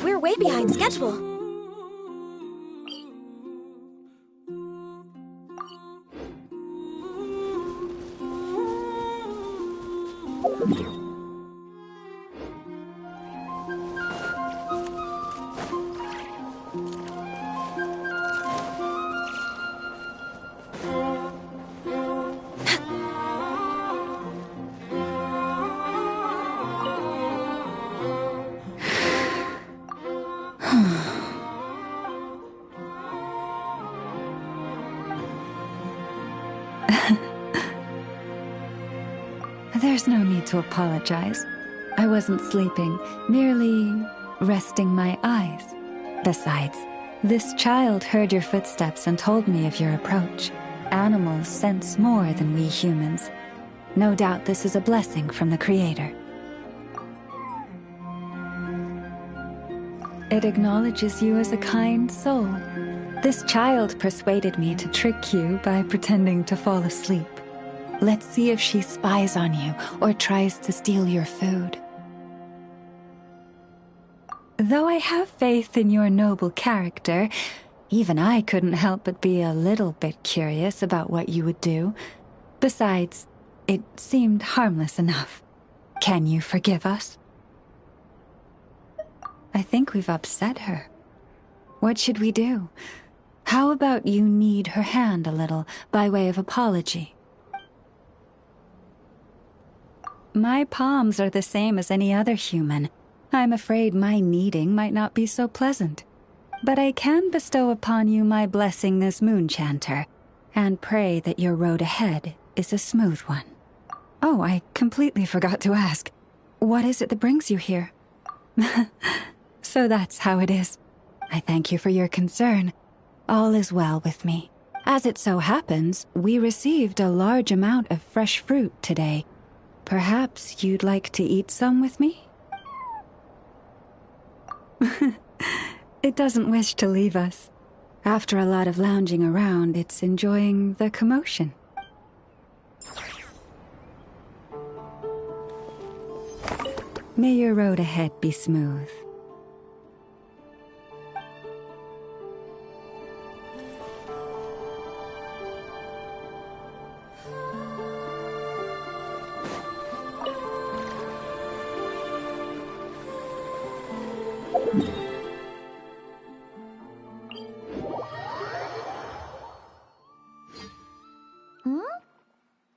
We're way behind schedule. There's no need to apologize. I wasn't sleeping, merely resting my eyes. Besides, this child heard your footsteps and told me of your approach. Animals sense more than we humans. No doubt this is a blessing from the Creator. It acknowledges you as a kind soul. This child persuaded me to trick you by pretending to fall asleep. Let's see if she spies on you or tries to steal your food. Though I have faith in your noble character, even I couldn't help but be a little bit curious about what you would do. Besides, it seemed harmless enough. Can you forgive us? I think we've upset her. What should we do? How about you knead her hand a little by way of apology? My palms are the same as any other human. I'm afraid my kneading might not be so pleasant. But I can bestow upon you my blessing as Moonchanter, and pray that your road ahead is a smooth one. Oh, I completely forgot to ask. What is it that brings you here? So that's how it is. I thank you for your concern. All is well with me. As it so happens, we received a large amount of fresh fruit today. Perhaps you'd like to eat some with me? It doesn't wish to leave us. After a lot of lounging around, it's enjoying the commotion. May your road ahead be smooth.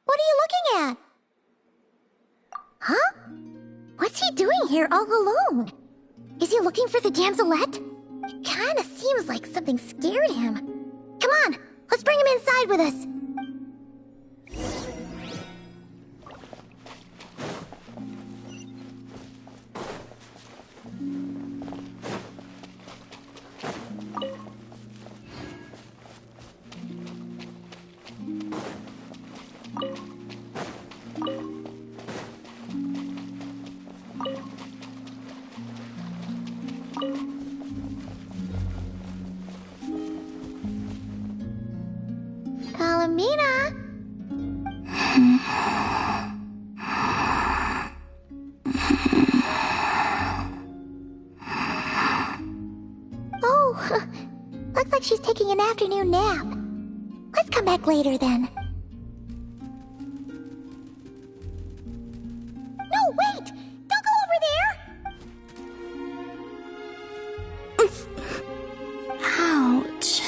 What are you looking at? Huh? What's he doing here all alone? Is he looking for the damselette? It kinda seems like something scared him. Come on, let's bring him inside with us. Kalamina! Oh, looks like she's taking an afternoon nap. Let's come back later then. No, wait! Don't go over there! Ouch.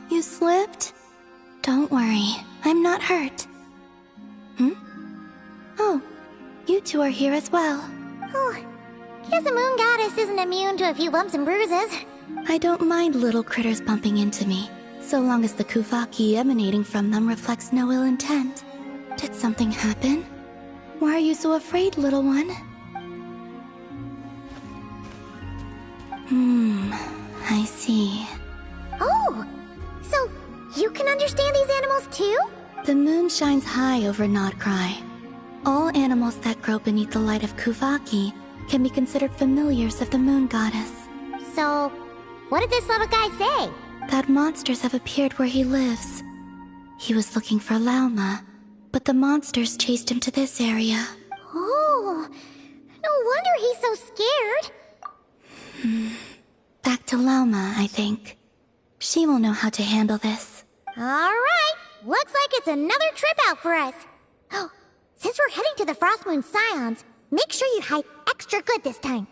You slipped? Don't worry, I'm not hurt. Oh, you two are here as well. Oh, Guess a moon goddess isn't immune to a few bumps and bruises. I don't mind little critters bumping into me, so long as the kuvaki emanating from them reflects no ill intent. Did something happen? Why are you so afraid, little one? I see. Oh, so you can understand these animals too? The moon shines high over Nodcry. All animals that grow beneath the light of Kuvaki can be considered familiars of the moon goddess. So, what did this little guy say? That monsters have appeared where he lives. He was looking for Lauma, but the monsters chased him to this area. Oh, no wonder he's so scared. Back to Lauma, I think. She will know how to handle this. Alright, looks like it's another trip out for us. Oh, since we're heading to the Frost Moon Scions, make sure you hide extra good this time.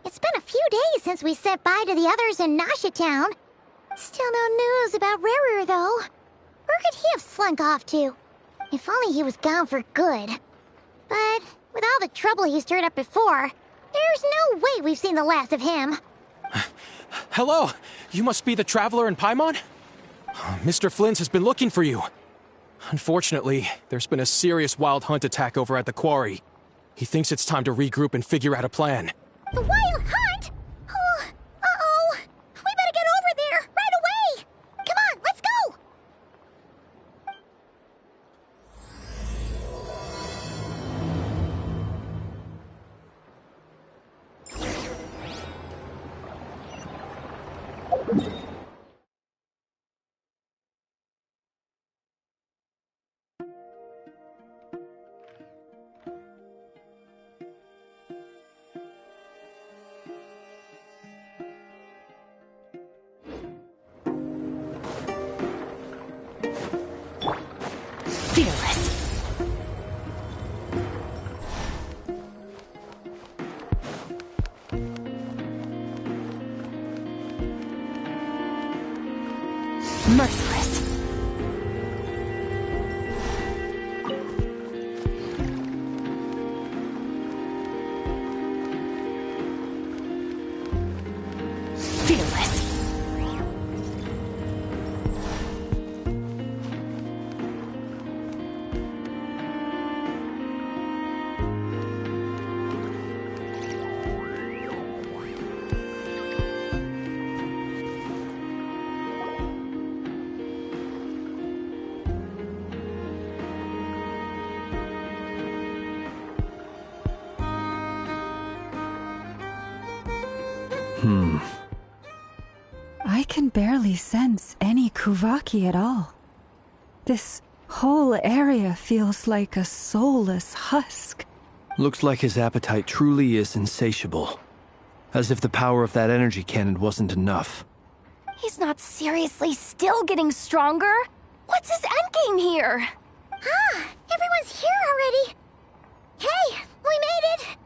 It's been a few days since we said bye to the others in Nasha Town. Still no news about Rarer, though. Where could he have slunk off to? If only he was gone for good. But with all the trouble he stirred up before, there's no way we've seen the last of him. Hello! You must be the traveler in Paimon? Mr. Flynn's has been looking for you. Unfortunately, there's been a serious wild hunt attack over at the quarry. He thinks it's time to regroup and figure out a plan. The Wild Hunt? Oh, uh-oh. We better get over there, right away! Come on, let's go! Fearless. Merciless. Fearless. I can barely sense any Kuvaki at all. This whole area feels like a soulless husk. Looks like his appetite truly is insatiable. As if the power of that energy cannon wasn't enough. He's not seriously still getting stronger? What's his endgame here? Ah, everyone's here already. Hey, we made it!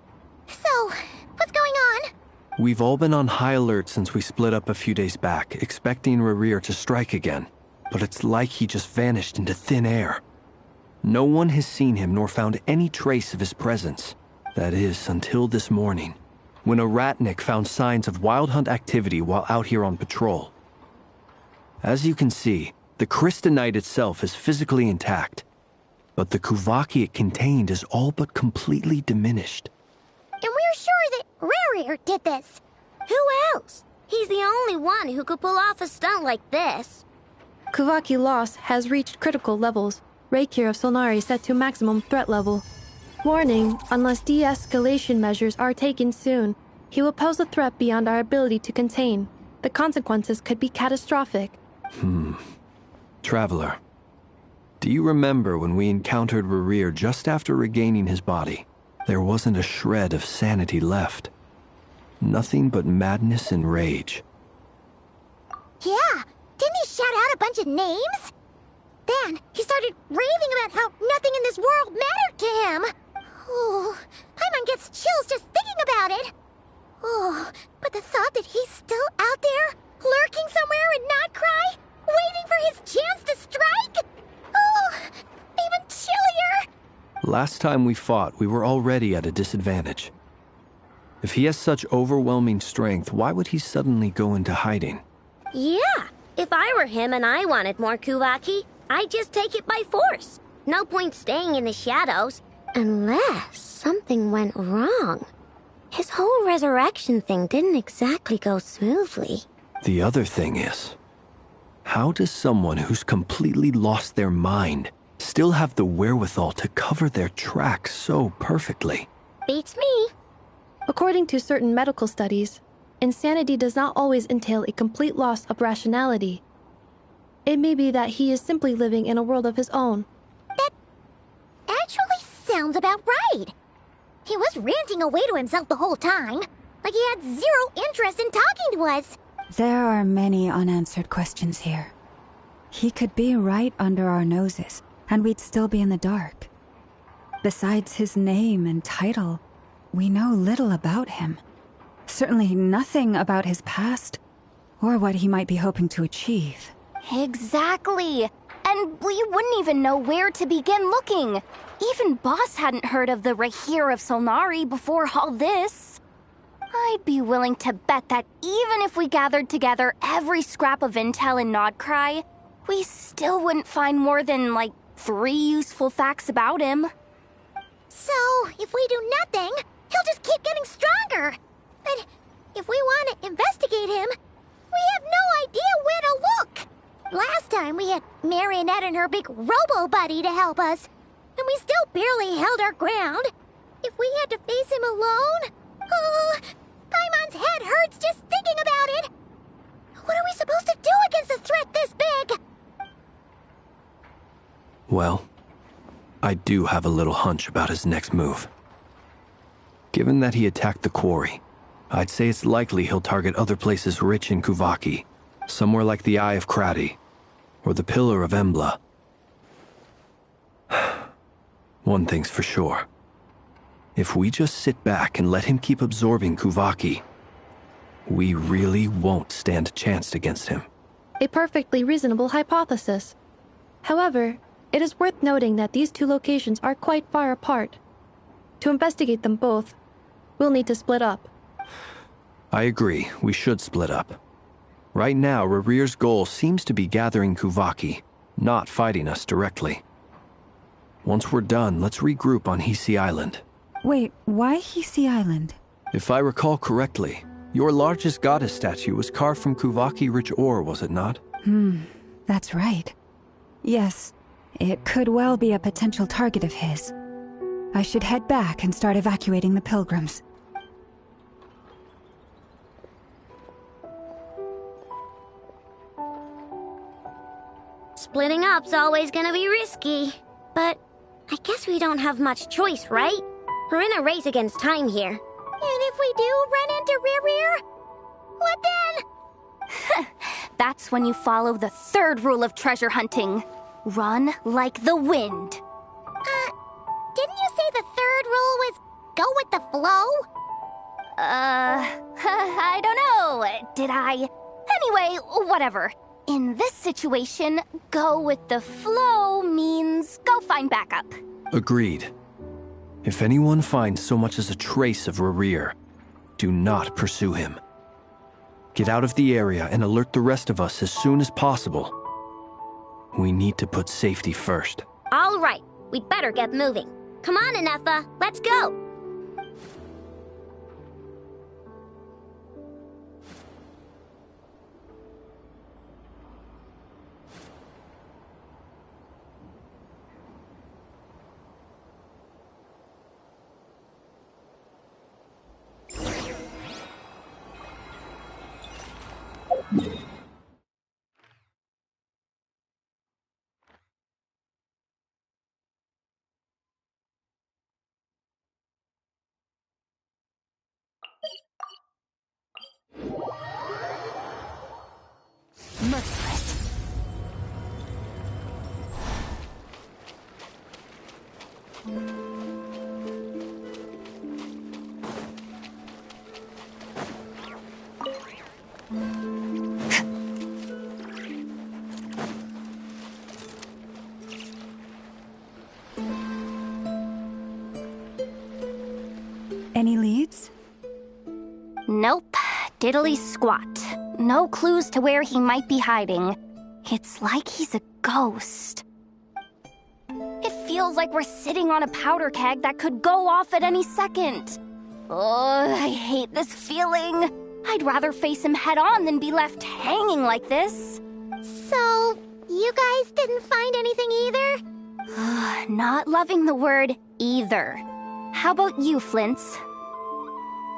So, what's going on? We've all been on high alert since we split up a few days back, expecting Rarir to strike again. But it's like he just vanished into thin air. No one has seen him nor found any trace of his presence. That is, until this morning, when a ratnik found signs of wild hunt activity while out here on patrol. As you can see, the Crystonite itself is physically intact. but the Kuvaki it contained is all but completely diminished. And we're sure that Rarir did this. Who else? He's the only one who could pull off a stunt like this. Kuvaki loss has reached critical levels. Reikir of Solnari set to maximum threat level. Warning, unless de-escalation measures are taken soon, he will pose a threat beyond our ability to contain. The consequences could be catastrophic. Traveler, do you remember when we encountered Rarir just after regaining his body? There wasn't a shred of sanity left. Nothing but madness and rage. Yeah, didn't he shout out a bunch of names? Then he started raving about how nothing in this world mattered to him. Oh, Paimon gets chills just thinking about it. Oh, but the thought that he's still out there, lurking somewhere in Nodcry, waiting for his chance to strike? Oh, even chillier. Last time we fought, we were already at a disadvantage. If he has such overwhelming strength, why would he suddenly go into hiding? Yeah, if I were him and I wanted more Kuvaki, I'd just take it by force. No point staying in the shadows. Unless something went wrong. His whole resurrection thing didn't exactly go smoothly. The other thing is, how does someone who's completely lost their mind still have the wherewithal to cover their tracks so perfectly? Beats me. According to certain medical studies, insanity does not always entail a complete loss of rationality. It may be that he is simply living in a world of his own. That actually sounds about right. He was ranting away to himself the whole time, like he had zero interest in talking to us. There are many unanswered questions here. He could be right under our noses, and we'd still be in the dark. Besides his name and title, we know little about him. Certainly nothing about his past, or what he might be hoping to achieve. Exactly. And we wouldn't even know where to begin looking. Even Boss hadn't heard of the Raihir of Solnari before all this. I'd be willing to bet that even if we gathered together every scrap of intel in Nodcry, we still wouldn't find more than, 3 useful facts about him. So, if we do nothing, he'll just keep getting stronger. But if we want to investigate him, we have no idea where to look. Last time we had Marionette and her big robo-buddy to help us, and we still barely held our ground. If we had to face him alone, Paimon's head hurts just thinking about it. What are we supposed to do against a threat this big? Well, I do have a little hunch about his next move. Given that he attacked the quarry, I'd say it's likely he'll target other places rich in Kuvaki, somewhere like the Eye of Krati, or the Pillar of Embla. One thing's for sure. If we just sit back and let him keep absorbing Kuvaki, we really won't stand a chance against him. A perfectly reasonable hypothesis. However, it is worth noting that these two locations are quite far apart. To investigate them both, we'll need to split up. I agree, we should split up. Right now, Rarir's goal seems to be gathering Kuvaki, not fighting us directly. Once we're done, let's regroup on Hisi Island. Wait, why Hisi Island? If I recall correctly, your largest goddess statue was carved from Kuvaki-rich ore, was it not? That's right. Yes, it could well be a potential target of his. I should head back and start evacuating the pilgrims. Splitting up's always gonna be risky. But I guess we don't have much choice, right? We're in a race against time here. And if we do run into Rarir, what then? That's when you follow the third rule of treasure hunting. Run like the wind. Didn't you say the third rule was go with the flow? I don't know. Did I? Anyway, whatever. In this situation, go with the flow means go find backup. Agreed. If anyone finds so much as a trace of Rarir, do not pursue him. Get out of the area and alert the rest of us as soon as possible. We need to put safety first. All right, We'd better get moving. Come on, Anefa, let's go! Merciless. Any leads? Nope. Diddly squat. No clues to where he might be hiding. It's like he's a ghost. It feels like we're sitting on a powder keg that could go off at any second. Oh, I hate this feeling. I'd rather face him head on than be left hanging like this. So, you guys didn't find anything either? Not loving the word either. How about you, Flints?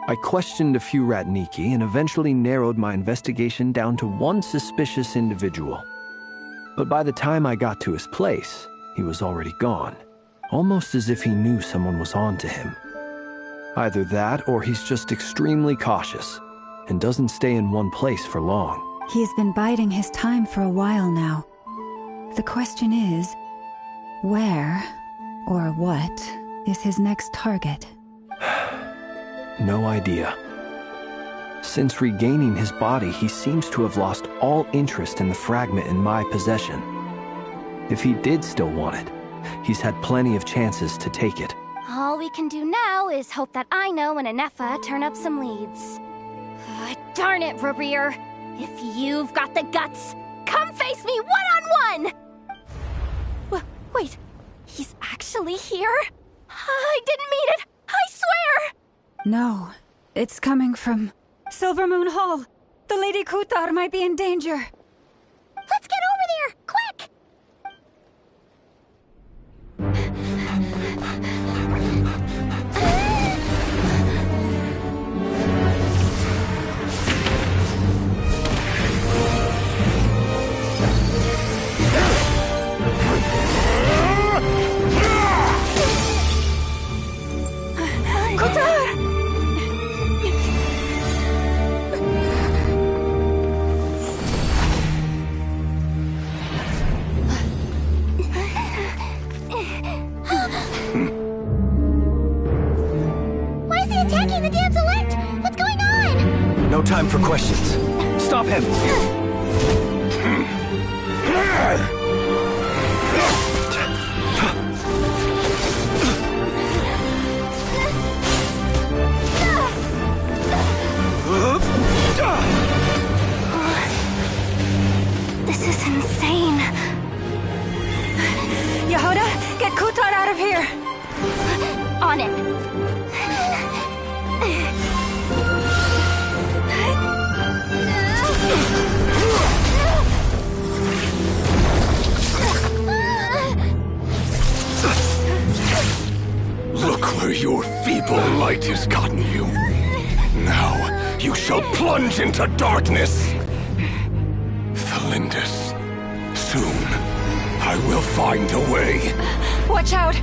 I questioned a few Ratniki and eventually narrowed my investigation down to one suspicious individual. But by the time I got to his place, he was already gone, almost as if he knew someone was on to him. Either that or he's just extremely cautious and doesn't stay in one place for long. He's been biding his time for a while now. The question is, where or what is his next target? No idea. Since regaining his body, he seems to have lost all interest in the fragment in my possession. If he did still want it, he's had plenty of chances to take it. All we can do now is hope that Aino and Anefa turn up some leads. Darn it, Rarir. If you've got the guts, come face me one-on-one! Wait, he's actually here? I didn't mean it, I swear! No, it's coming from Silver Moon Hall. The Lady Kutar might be in danger. Let's get over there, quick! No time for questions. Stop him! This is insane. Yehuda, get Kutar out of here! On it. Look where your feeble light has gotten you. Now you shall plunge into darkness. Felindus, soon I will find a way. Watch out!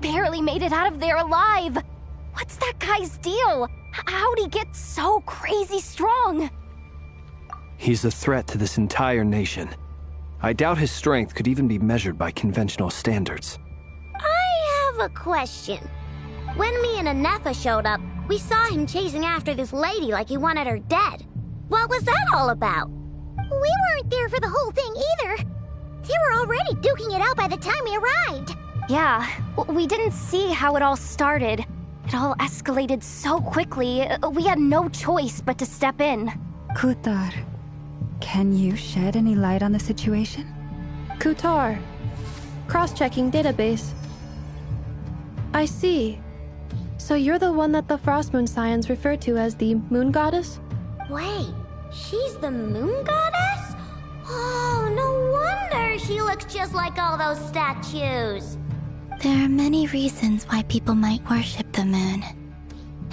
barely made it out of there alive. What's that guy's deal? How'd he get so crazy strong? He's a threat to this entire nation. I doubt his strength could even be measured by conventional standards. I have a question. When me and Anefa showed up, we saw him chasing after this lady like he wanted her dead. What was that all about? We weren't there for the whole thing either. They were already duking it out by the time we arrived. Yeah, we didn't see how it all started. It all escalated so quickly, we had no choice but to step in. Kutar, can you shed any light on the situation? Kutar. Cross-checking database. I see. So you're the one that the Frost Moon Scions refer to as the Moon Goddess? Wait, she's the moon goddess? Oh, no wonder she looks just like all those statues. There are many reasons why people might worship the moon,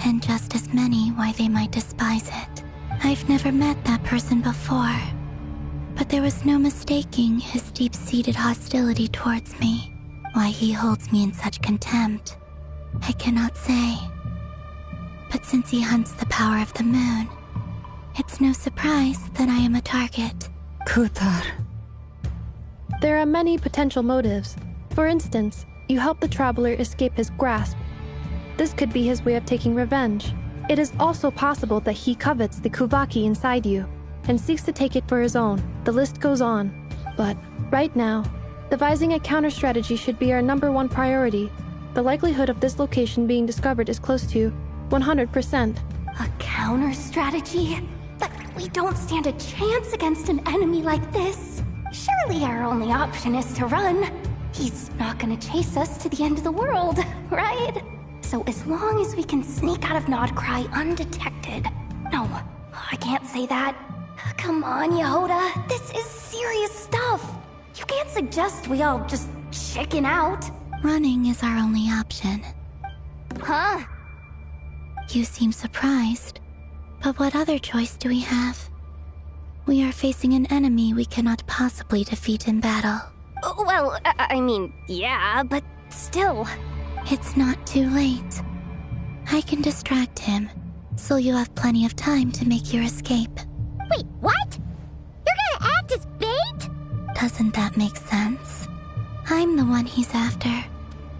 and just as many why they might despise it. I've never met that person before, but there was no mistaking his deep-seated hostility towards me. Why he holds me in such contempt, I cannot say. But since he hunts the power of the moon, it's no surprise that I am a target. Kutar. There are many potential motives. For instance, you help the traveler escape his grasp. This could be his way of taking revenge. It is also possible that he covets the Kuvaki inside you and seeks to take it for his own. The list goes on. But right now, devising a counter-strategy should be our #1 priority. The likelihood of this location being discovered is close to 100%. A counter-strategy? But we don't stand a chance against an enemy like this. Surely our only option is to run. He's not gonna chase us to the end of the world, right? So as long as we can sneak out of Nodcry undetected... No, I can't say that. Come on, Yehoda, this is serious stuff. You can't suggest we all just chicken out. Running is our only option. Huh? You seem surprised, but what other choice do we have? We are facing an enemy we cannot possibly defeat in battle. Well, I mean, yeah, but still. It's not too late. I can distract him, so you'll have plenty of time to make your escape. Wait, what? You're gonna act as bait? Doesn't that make sense? I'm the one he's after.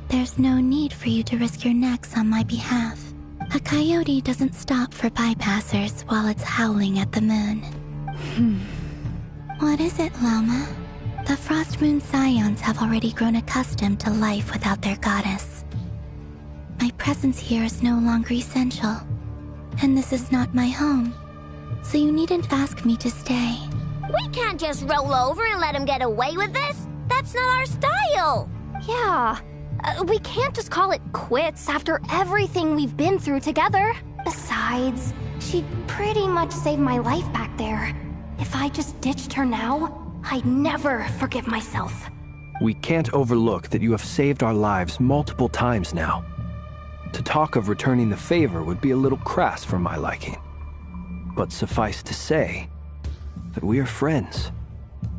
There's no need for you to risk your necks on my behalf. A coyote doesn't stop for bypassers while it's howling at the moon. What is it, Loma? The Frost Moon Scions have already grown accustomed to life without their goddess. My presence here is no longer essential, and this is not my home, so you needn't ask me to stay. We can't just roll over and let him get away with this. That's not our style. Yeah, we can't just call it quits after everything we've been through together. Besides, she pretty much saved my life back there. If I just ditched her now, I'd never forgive myself. We can't overlook that you have saved our lives multiple times now. To talk of returning the favor would be a little crass for my liking. But suffice to say that we are friends,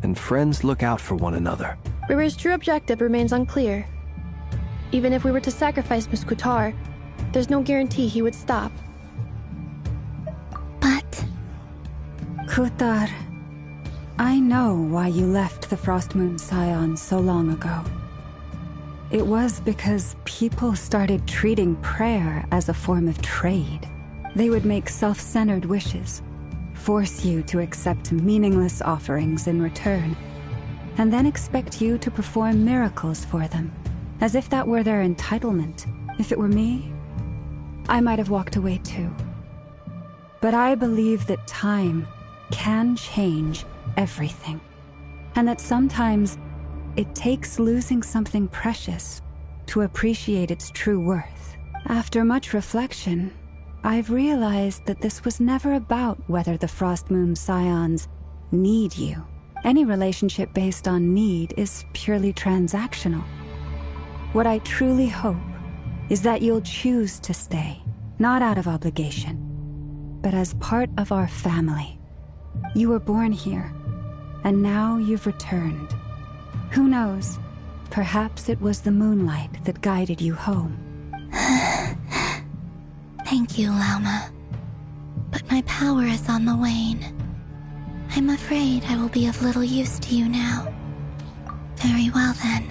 and friends look out for one another. River's true objective remains unclear. Even if we were to sacrifice Miss Kutar, there's no guarantee he would stop. But... Kutar, I know why you left the Frost Moon Scions so long ago. It was because people started treating prayer as a form of trade. They would make self-centered wishes, force you to accept meaningless offerings in return, and then expect you to perform miracles for them, as if that were their entitlement. If it were me, I might have walked away too. But I believe that time can change everything, and that sometimes it takes losing something precious to appreciate its true worth. After much reflection, I've realized that this was never about whether the Frost Moon Scions need you. Any relationship based on need is purely transactional. What I truly hope is that you'll choose to stay, not out of obligation, but as part of our family. You were born here, and now you've returned. Who knows? Perhaps it was the moonlight that guided you home. Thank you, Lauma. But my power is on the wane. I'm afraid I will be of little use to you now. Very well then.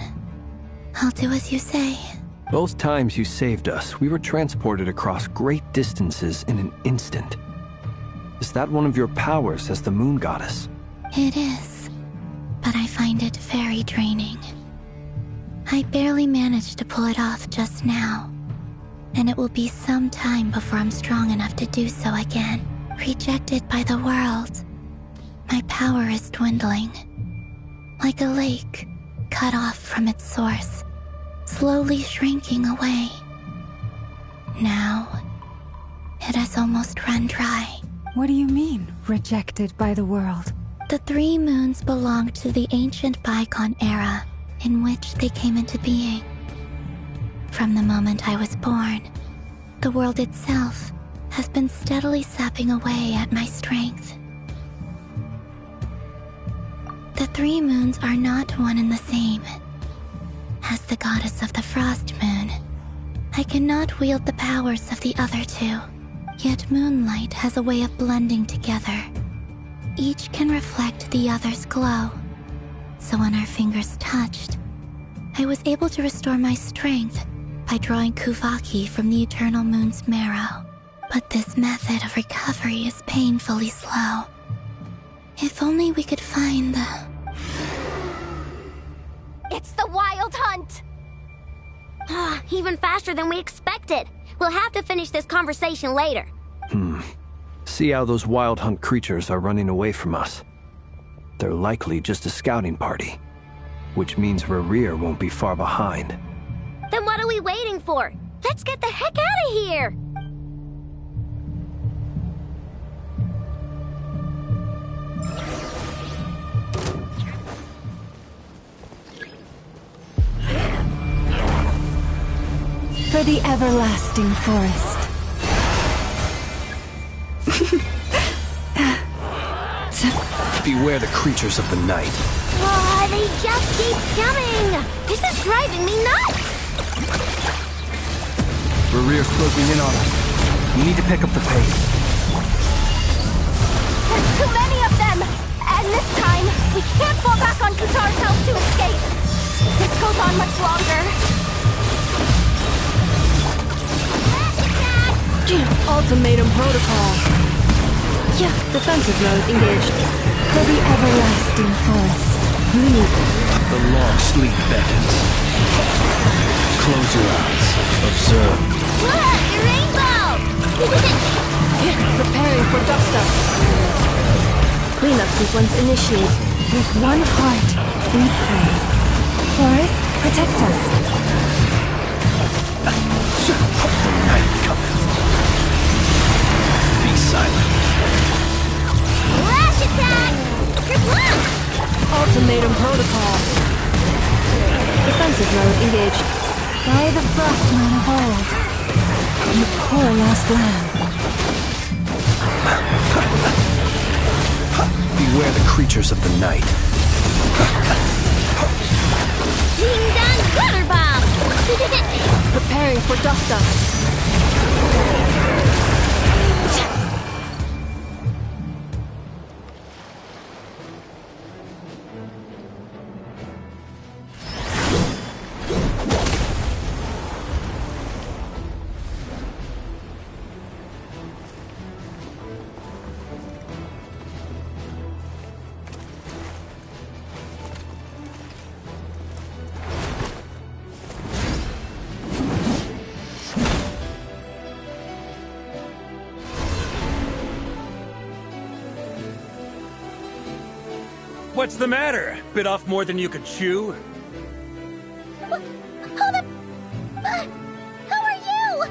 I'll do as you say. Both times you saved us, we were transported across great distances in an instant. Is that one of your powers as the moon goddess? It is, but I find it very draining. I barely managed to pull it off just now, and it will be some time before I'm strong enough to do so again. Rejected by the world, my power is dwindling. Like a lake, cut off from its source, slowly shrinking away. Now, it has almost run dry. What do you mean, rejected by the world? The 3 moons belonged to the ancient bygone era in which they came into being. From the moment I was born, the world itself has been steadily sapping away at my strength. The 3 moons are not one and the same. As the goddess of the Frost Moon, I cannot wield the powers of the other 2, yet moonlight has a way of blending together. Each can reflect the other's glow, so when our fingers touched, I was able to restore my strength by drawing Kuvaki from the eternal moon's marrow. But this method of recovery is painfully slow. If only we could find the... It's the Wild Hunt! Even faster than we expected. We'll have to finish this conversation later. See how those Wild Hunt creatures are running away from us. They're likely just a scouting party, which means Rerir won't be far behind. Then what are we waiting for? Let's get the heck out of here! For the everlasting forest. Beware the creatures of the night. Oh, they just keep coming! This is driving me nuts! Rerir's closing in on us. We need to pick up the pace. There's too many of them! And this time, we can't fall back on Kutar's health to escape! This goes on much longer. Ultimatum protocol. Yeah, defensive mode engaged. For the everlasting forest. Lead. The long sleep beckons. Close your eyes. Observe. Look! A rainbow! Preparing for dust-up. Cleanup sequence initiated. With one heart, we pray. Forest, protect us. The night cometh. Be silent. Flash attack! Kerplunk! Ultimatum protocol. Defensive mode engaged. By the frost moon of old. You poor lost lamb. Beware the creatures of the night. Ding dong gutter bomb! Preparing for dust-up. What's the matter? Bit off more than you could chew? Who are you?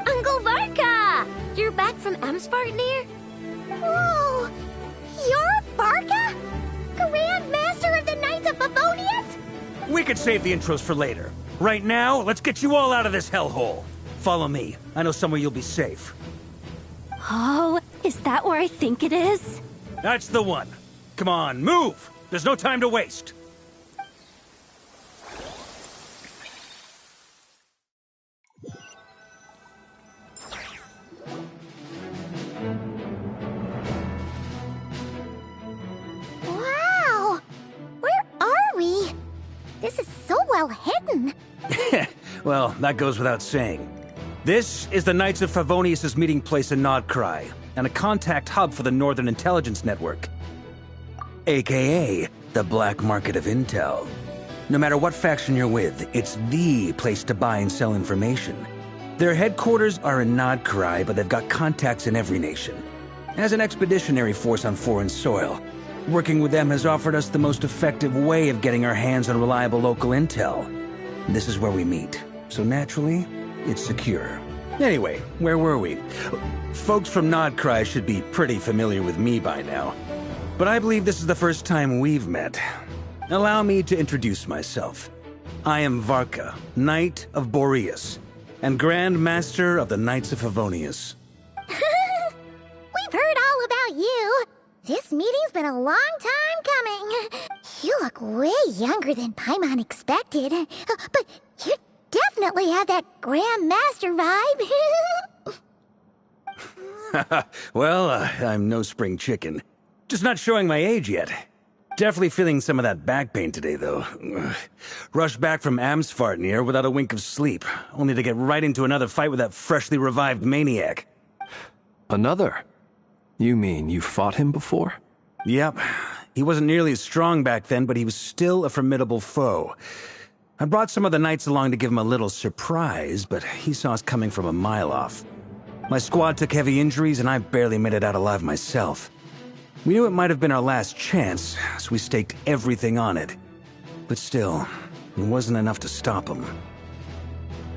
Uncle Varka! You're back from Amsvartnir? Whoa! You're Barca? Grand Master of the Knights of Favonius? We could save the intros for later. Right now, let's get you all out of this hellhole. Follow me. I know somewhere you'll be safe. Oh, is that where I think it is? That's the one. Come on, move! There's no time to waste. well hidden. Well, that goes without saying. This is the Knights of Favonius' meeting place in Nodcry, and a contact hub for the Northern Intelligence Network. AKA, the black market of intel. No matter what faction you're with, it's the place to buy and sell information. Their headquarters are in Nodcry, but they've got contacts in every nation. As an expeditionary force on foreign soil, working with them has offered us the most effective way of getting our hands on reliable local intel. This is where we meet, so naturally, it's secure. Anyway, where were we? Folks from Nodcry should be pretty familiar with me by now. But I believe this is the first time we've met. Allow me to introduce myself. I am Varka, Knight of Boreas, and Grand Master of the Knights of Favonius. We've heard all about you. This meeting's been a long time coming. You look way younger than Paimon expected. But you definitely have that Grand Master vibe. Well, I'm no spring chicken. Just not showing my age yet. Definitely feeling some of that back pain today, though. Rushed back from Amsfartnir without a wink of sleep, only to get right into another fight with that freshly revived maniac. Another? You mean you fought him before? Yep. He wasn't nearly as strong back then, but he was still a formidable foe. I brought some of the knights along to give him a little surprise, but he saw us coming from a mile off. My squad took heavy injuries, and I barely made it out alive myself. We knew it might have been our last chance, so we staked everything on it. But still, it wasn't enough to stop him.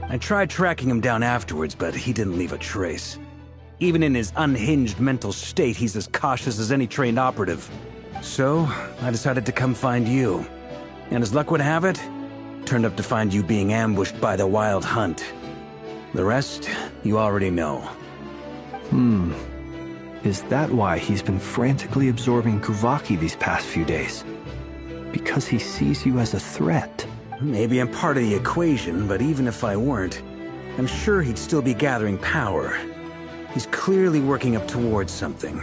I tried tracking him down afterwards, but he didn't leave a trace. Even in his unhinged mental state, he's as cautious as any trained operative. So, I decided to come find you. And as luck would have it, turned up to find you being ambushed by the Wild Hunt. The rest, you already know. Is that why he's been frantically absorbing Kuvaki these past few days? Because he sees you as a threat? Maybe I'm part of the equation, but even if I weren't, I'm sure he'd still be gathering power. He's clearly working up towards something.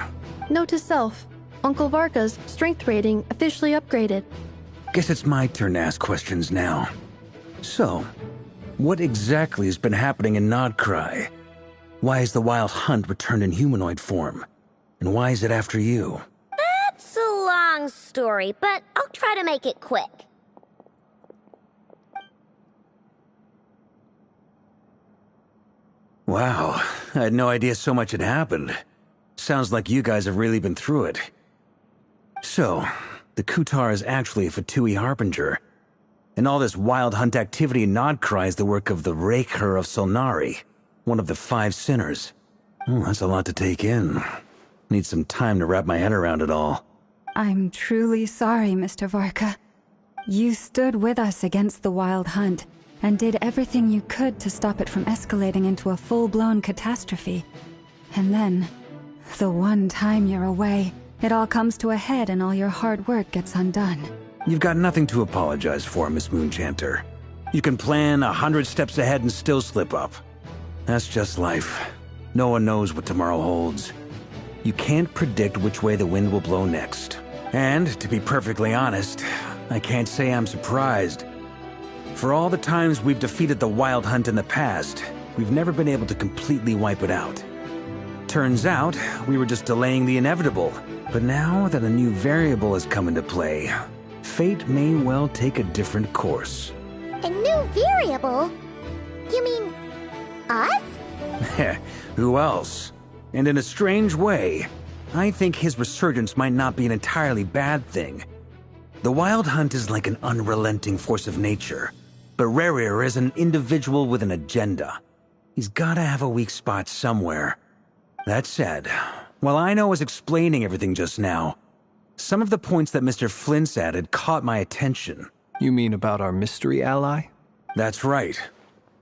Note to self, Uncle Varka's strength rating officially upgraded. Guess it's my turn to ask questions now. So, what exactly has been happening in Nodcry? Why is the Wild Hunt returned in humanoid form? And why is it after you? That's a long story, but I'll try to make it quick. Wow, I had no idea so much had happened. Sounds like you guys have really been through it. So, the Kutar is actually a Fatui Harbinger. And all this Wild Hunt activity in Nodcry is the work of the Raker of Solnari, one of the 5 sinners. Oh, that's a lot to take in. Need some time to wrap my head around it all. I'm truly sorry, Mr. Varka. You stood with us against the Wild Hunt, and did everything you could to stop it from escalating into a full-blown catastrophe. And then, the one time you're away, it all comes to a head and all your hard work gets undone. You've got nothing to apologize for, Miss Moonchanter. You can plan 100 steps ahead and still slip up. That's just life. No one knows what tomorrow holds. You can't predict which way the wind will blow next. And, to be perfectly honest, I can't say I'm surprised. For all the times we've defeated the Wild Hunt in the past, we've never been able to completely wipe it out. Turns out, we were just delaying the inevitable. But now that a new variable has come into play, fate may well take a different course. A new variable? You mean us? Who else? And in a strange way, I think his resurgence might not be an entirely bad thing. The Wild Hunt is like an unrelenting force of nature, but Rerir is an individual with an agenda. He's gotta have a weak spot somewhere. That said, while I was explaining everything just now, some of the points that Mr. Flint's added caught my attention. You mean about our mystery ally? That's right.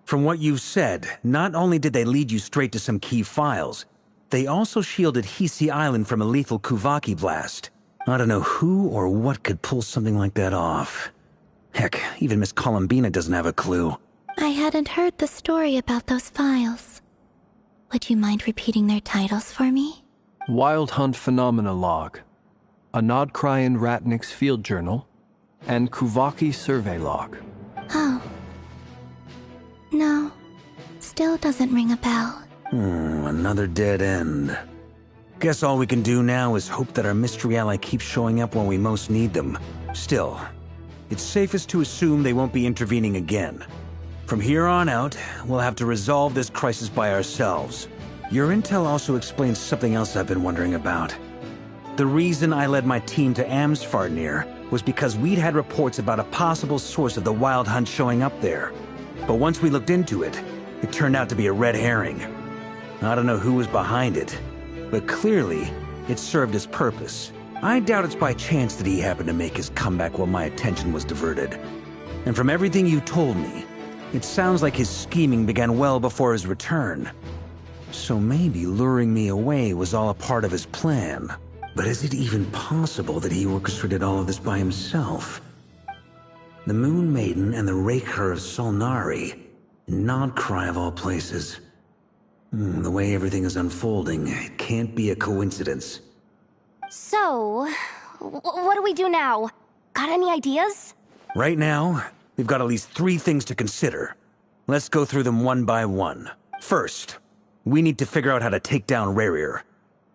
From what you've said, not only did they lead you straight to some key files, they also shielded Hisi Island from a lethal Kuvaki blast. I don't know who or what could pull something like that off. Heck, even Miss Columbina doesn't have a clue. I hadn't heard the story about those files. Would you mind repeating their titles for me? Wild Hunt Phenomena Log, a Nodcryan Ratnik's Field Journal, and Kuvaki Survey Log. Oh, No, still doesn't ring a bell. Another dead end. Guess all we can do now is hope that our mystery ally keeps showing up when we most need them. Still, it's safest to assume they won't be intervening again. From here on out, we'll have to resolve this crisis by ourselves. Your intel also explains something else I've been wondering about. The reason I led my team to Amsfarnir was because we'd had reports about a possible source of the Wild Hunt showing up there. But once we looked into it, it turned out to be a red herring. I don't know who was behind it, but clearly, it served its purpose. I doubt it's by chance that he happened to make his comeback while my attention was diverted. And from everything you told me, it sounds like his scheming began well before his return. So maybe luring me away was all a part of his plan. But is it even possible that he orchestrated all of this by himself? The Moon Maiden and the Raker of Solnari, Nodcry of all places. The way everything is unfolding, it can't be a coincidence. So, what do we do now? Got any ideas? Right now, we've got at least 3 things to consider. Let's go through them one by one. First, we need to figure out how to take down Rerir.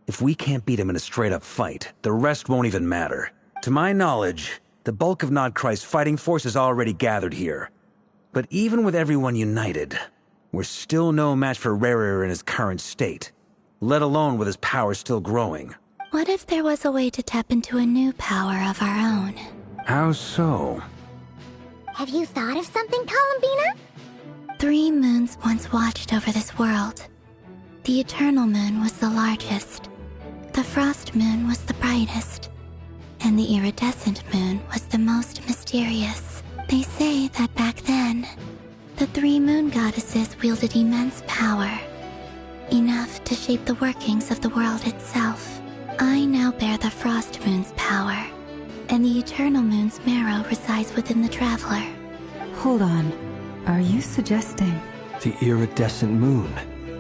If we can't beat him in a straight-up fight, the rest won't even matter. To my knowledge, the bulk of Nodcry's fighting force is already gathered here. But even with everyone united, we're still no match for Rerir in his current state, let alone with his power still growing. What if there was a way to tap into a new power of our own? How so? Have you thought of something, Columbina? 3 moons once watched over this world. The Eternal Moon was the largest. The Frost Moon was the brightest. And the Iridescent Moon was the most mysterious. They say that back then, the 3 moon goddesses wielded immense power. Enough to shape the workings of the world itself. I now bear the Frost Moon's power, and the Eternal Moon's marrow resides within the Traveler. Hold on. Are you suggesting? The iridescent moon.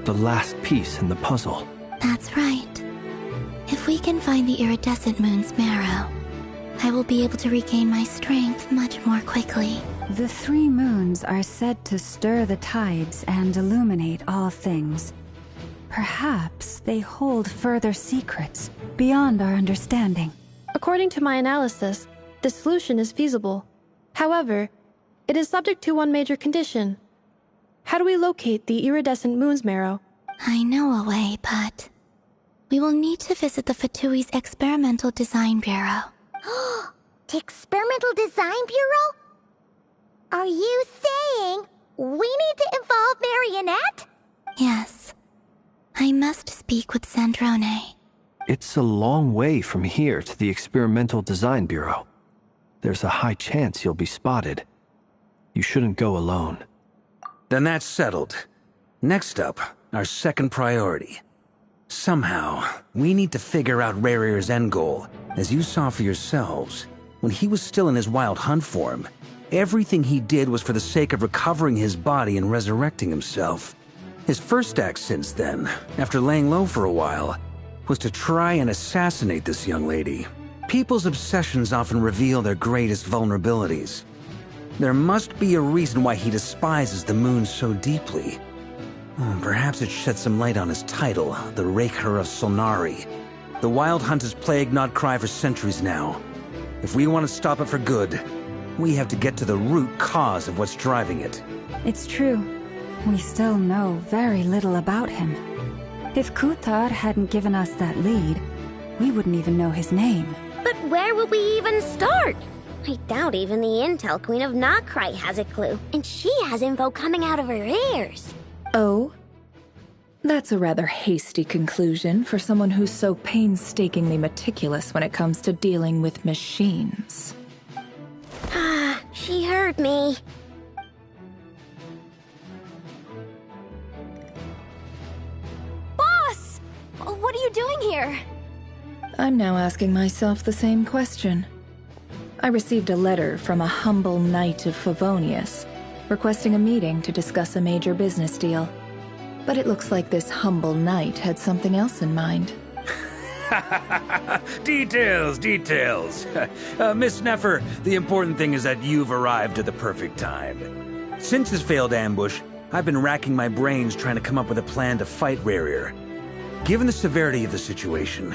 The last piece in the puzzle. That's right. If we can find the Iridescent Moon's marrow, I will be able to regain my strength much more quickly. The 3 moons are said to stir the tides and illuminate all things. Perhaps they hold further secrets beyond our understanding. According to my analysis, the solution is feasible. However, it is subject to one major condition. How do we locate the Iridescent Moon's marrow? I know a way, but we will need to visit the Fatui's Experimental Design Bureau. The Experimental Design Bureau? Are you saying we need to involve Marionette? Yes. I must speak with Sandrone. It's a long way from here to the Experimental Design Bureau. There's a high chance you'll be spotted. You shouldn't go alone. Then that's settled. Next up, our second priority. Somehow, we need to figure out Rerir's end goal. As you saw for yourselves, when he was still in his Wild Hunt form, everything he did was for the sake of recovering his body and resurrecting himself. His first act since then, after laying low for a while, was to try and assassinate this young lady. People's obsessions often reveal their greatest vulnerabilities. There must be a reason why he despises the moon so deeply. Perhaps it sheds some light on his title, the Raker of Solnari. The Wild Hunt has plagued Nodcry for centuries now. If we want to stop it for good, we have to get to the root cause of what's driving it. It's true. We still know very little about him. If Kuthar hadn't given us that lead, we wouldn't even know his name. But where would we even start? I doubt even the Intel Queen of Nodcry has a clue, and she has info coming out of her ears. Oh? That's a rather hasty conclusion for someone who's so painstakingly meticulous when it comes to dealing with machines. Ah, she heard me. Boss! What are you doing here? I'm now asking myself the same question. I received a letter from a humble knight of Favonius, requesting a meeting to discuss a major business deal. But it looks like this humble knight had something else in mind. Details. Miss Neffer, the important thing is that you've arrived at the perfect time. Since his failed ambush, I've been racking my brains trying to come up with a plan to fight Rarier. Given the severity of the situation,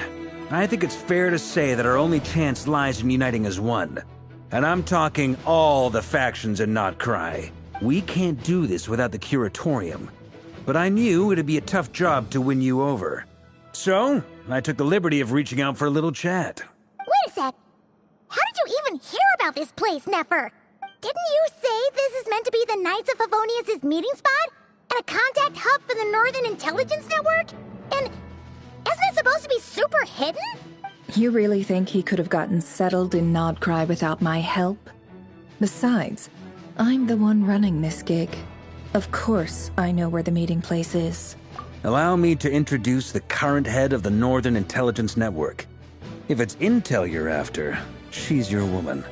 I think it's fair to say that our only chance lies in uniting as one. And I'm talking all the factions in Notcry. We can't do this without the Curatorium. But I knew it'd be a tough job to win you over. So, I took the liberty of reaching out for a little chat. Wait a sec. How did you even hear about this place, Nefer? Didn't you say this is meant to be the Knights of Favonius' meeting spot? And a contact hub for the Northern Intelligence Network? And isn't it supposed to be super hidden? You really think he could have gotten settled in Nodcry without my help? Besides, I'm the one running this gig. Of course I know where the meeting place is. Allow me to introduce the current head of the Northern Intelligence Network. If it's intel you're after, she's your woman.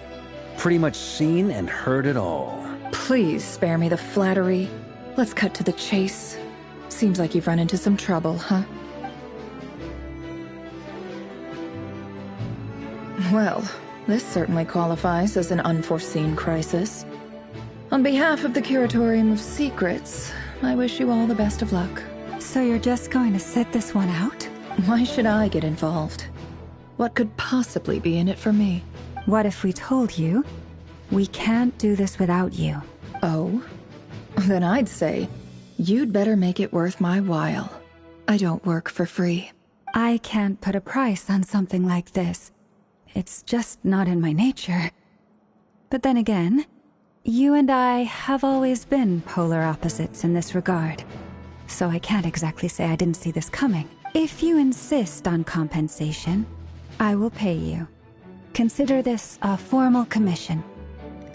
Pretty much seen and heard it all. Please spare me the flattery. Let's cut to the chase. Seems like you've run into some trouble, huh? Well, this certainly qualifies as an unforeseen crisis. On behalf of the Curatorium of Secrets, I wish you all the best of luck. So you're just going to sit this one out? Why should I get involved? What could possibly be in it for me? What if we told you we can't do this without you? Oh? Then I'd say you'd better make it worth my while. I don't work for free. I can't put a price on something like this. It's just not in my nature. But then again, you and I have always been polar opposites in this regard. So I can't exactly say I didn't see this coming. If you insist on compensation, I will pay you. Consider this a formal commission.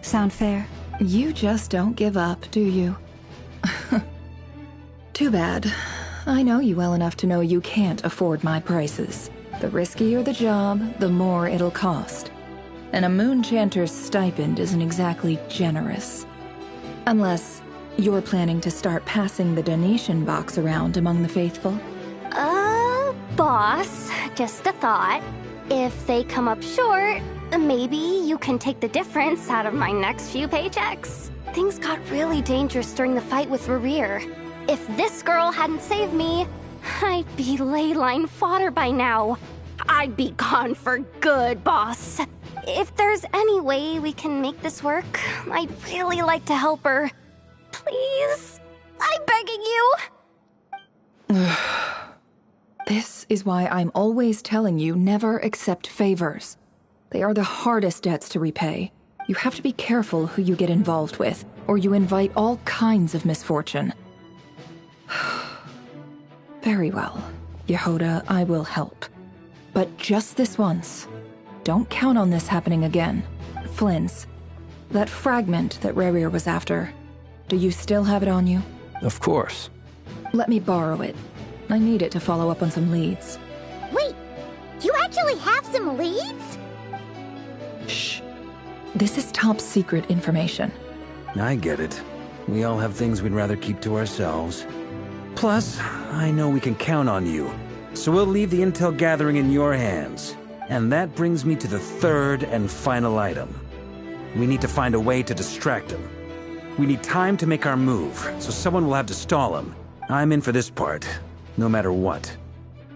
Sound fair? You just don't give up, do you? Too bad. I know you well enough to know you can't afford my prices. The riskier the job, the more it'll cost. And a Moonchanter's stipend isn't exactly generous. Unless you're planning to start passing the donation box around among the faithful. Boss, just a thought. If they come up short, maybe you can take the difference out of my next few paychecks. Things got really dangerous during the fight with Rarier. If this girl hadn't saved me, I'd be ley line fodder by now. I'd be gone for good, boss. If there's any way we can make this work, I'd really like to help her. Please? I'm begging you. This is why I'm always telling you never accept favors. They are the hardest debts to repay. You have to be careful who you get involved with, or you invite all kinds of misfortune. Very well, Yehoda, I will help. But just this once. Don't count on this happening again. Flynn's. That fragment that Rarier was after. Do you still have it on you? Of course. Let me borrow it. I need it to follow up on some leads. Wait, you actually have some leads? Shh. This is top secret information. I get it. We all have things we'd rather keep to ourselves. Plus, I know we can count on you. So we'll leave the intel gathering in your hands. And that brings me to the third and final item. We need to find a way to distract him. We need time to make our move, so someone will have to stall him. I'm in for this part, no matter what.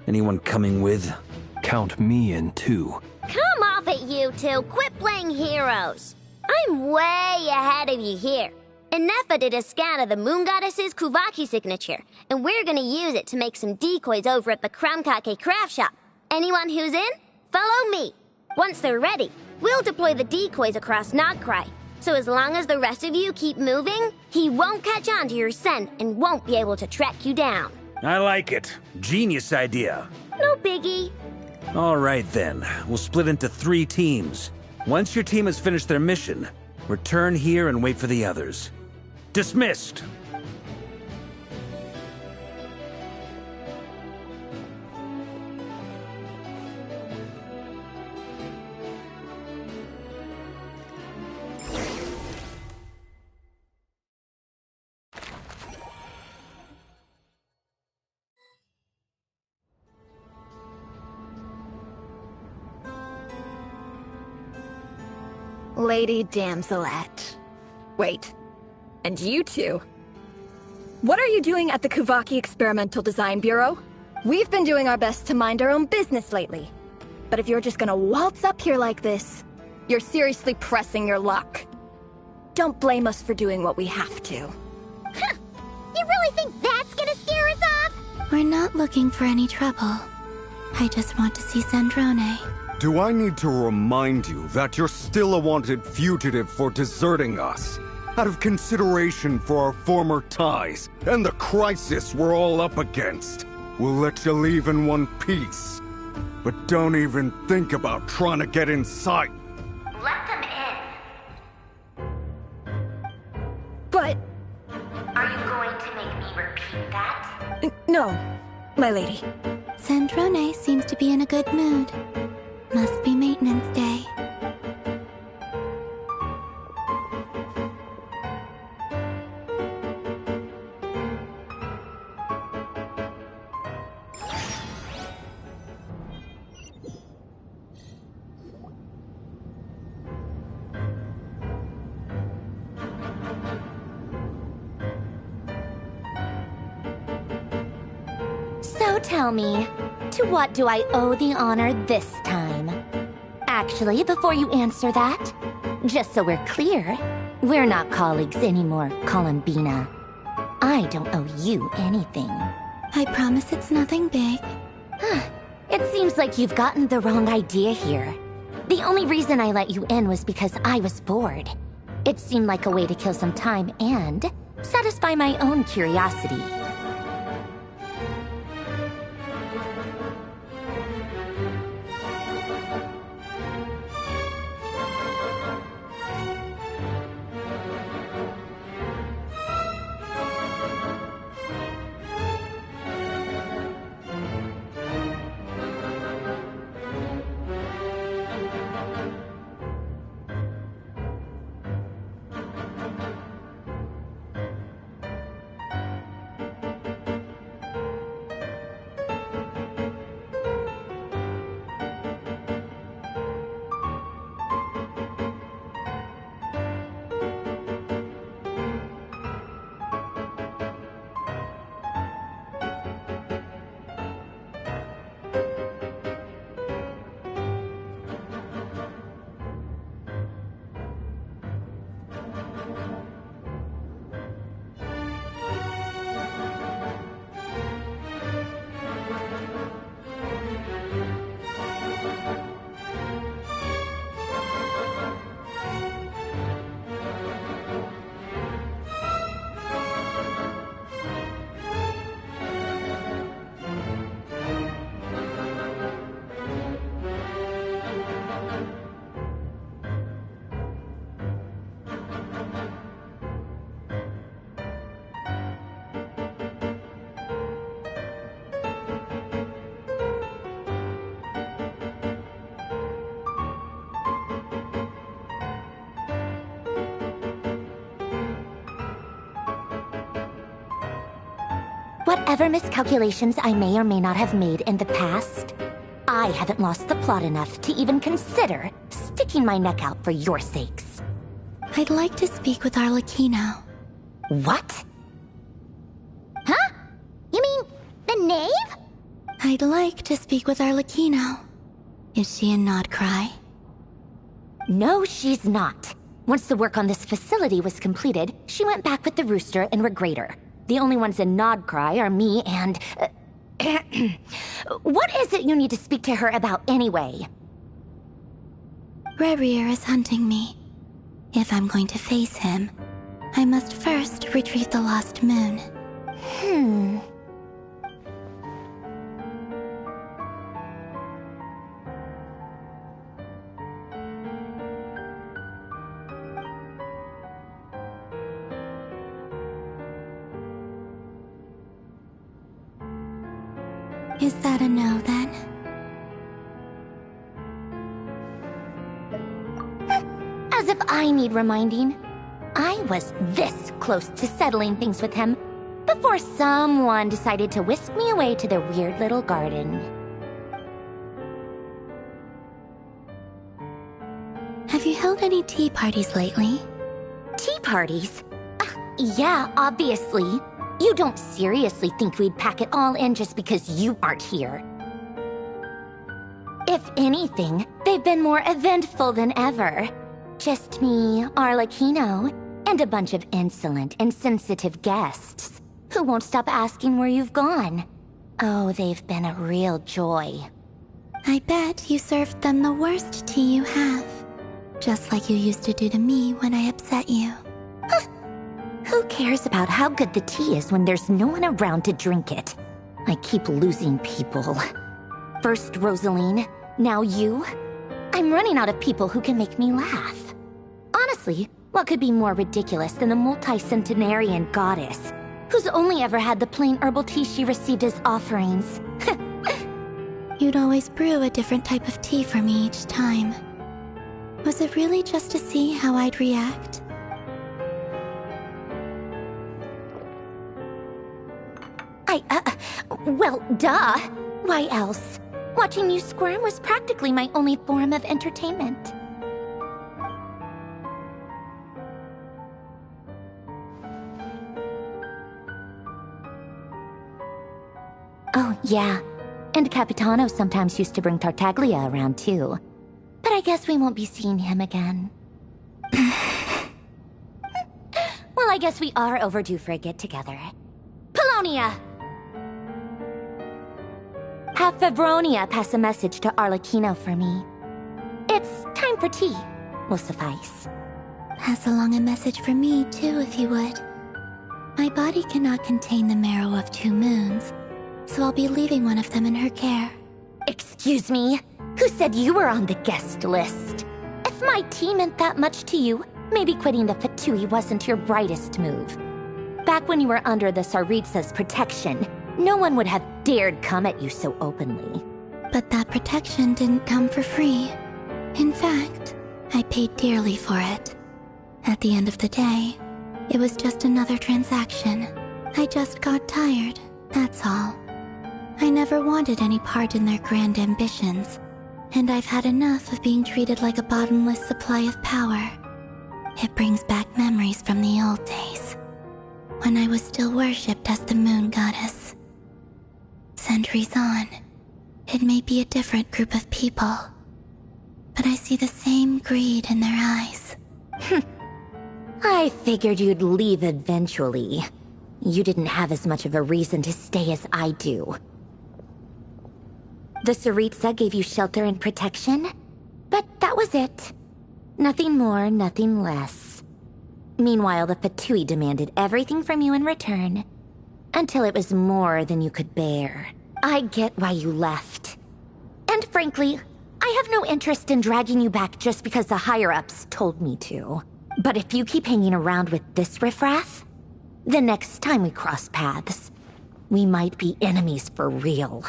Anyone coming with? Count me in too. Come off it, you two. Quit playing heroes. I'm way ahead of you here. And Nefa did a scan of the Moon Goddess's Kuvaki signature, and we're gonna use it to make some decoys over at the Kramkake craft shop. Anyone who's in, follow me. Once they're ready, we'll deploy the decoys across Nogcry. So as long as the rest of you keep moving, he won't catch on to your scent and won't be able to track you down. I like it. Genius idea. No biggie. All right then, we'll split into 3 teams. Once your team has finished their mission, return here and wait for the others. Dismissed! Lady Damselette. Wait, and you two? What are you doing at the Kuvaki Experimental Design Bureau? We've been doing our best to mind our own business lately. But if you're just gonna waltz up here like this, you're seriously pressing your luck. Don't blame us for doing what we have to. Huh. You really think that's gonna scare us off? We're not looking for any trouble. I just want to see Sandrone. Do I need to remind you that you're still a wanted fugitive for deserting us? Out of consideration for our former ties and the crisis we're all up against, we'll let you leave in one piece. But don't even think about trying to get inside. Let them in. But... Are you going to make me repeat that? No, my lady. Sandrone seems to be in a good mood. Must be maintenance day. So tell me, to what do I owe the honor this time? Actually, before you answer that, just so we're clear, we're not colleagues anymore, Columbina. I don't owe you anything. I promise it's nothing big. It seems like you've gotten the wrong idea here. The only reason I let you in was because I was bored. It seemed like a way to kill some time and satisfy my own curiosity. Whatever miscalculations I may or may not have made in the past, I haven't lost the plot enough to even consider sticking my neck out for your sakes. I'd like to speak with Arlecchino. What? Huh? You mean the knave? I'd like to speak with Arlecchino. Is she in Nodcry? No, she's not. Once the work on this facility was completed, she went back with the Rooster and Regrator. The only ones in Nodcry are me and... What is it you need to speak to her about anyway? Rerir is hunting me. If I'm going to face him, I must first retrieve the lost moon. Is that a no, then? As if I need reminding. I was this close to settling things with him before someone decided to whisk me away to their weird little garden. Have you held any tea parties lately? Tea parties? Yeah, obviously. You don't seriously think we'd pack it all in just because you aren't here. If anything, they've been more eventful than ever. Just me, Arlecchino, and a bunch of insolent, insensitive guests who won't stop asking where you've gone. Oh, they've been a real joy. I bet you served them the worst tea you have. Just like you used to do to me when I upset you. Who cares about how good the tea is when there's no one around to drink it? I keep losing people. First Rosaline, now you. I'm running out of people who can make me laugh. Honestly, what could be more ridiculous than the multi-centenarian goddess, who's only ever had the plain herbal tea she received as offerings? You'd always brew a different type of tea for me each time. Was it really just to see how I'd react? Well, duh. Why else? Watching you squirm was practically my only form of entertainment. Oh, yeah. And Capitano sometimes used to bring Tartaglia around, too. But I guess we won't be seeing him again. Well, I guess we are overdue for a get-together. Polonia! Have Favronia pass a message to Arlecchino for me. It's time for tea. Will suffice. Pass along a message for me, too, if you would. My body cannot contain the marrow of 2 moons, so I'll be leaving one of them in her care. Excuse me? Who said you were on the guest list? If my tea meant that much to you, maybe quitting the Fatui wasn't your brightest move. Back when you were under the Tsaritsa's protection, no one would have dared come at you so openly. But that protection didn't come for free. In fact, I paid dearly for it. At the end of the day, it was just another transaction. I just got tired, that's all. I never wanted any part in their grand ambitions, and I've had enough of being treated like a bottomless supply of power. It brings back memories from the old days, when I was still worshipped as the moon goddess. Centuries on, it may be a different group of people, but I see the same greed in their eyes. I figured you'd leave eventually. You didn't have as much of a reason to stay as I do. The Tsaritsa gave you shelter and protection, but that was it. Nothing more, nothing less. Meanwhile, the Fatui demanded everything from you in return, until it was more than you could bear. I get why you left. And frankly, I have no interest in dragging you back just because the higher-ups told me to. But if you keep hanging around with this riffraff, the next time we cross paths, we might be enemies for real.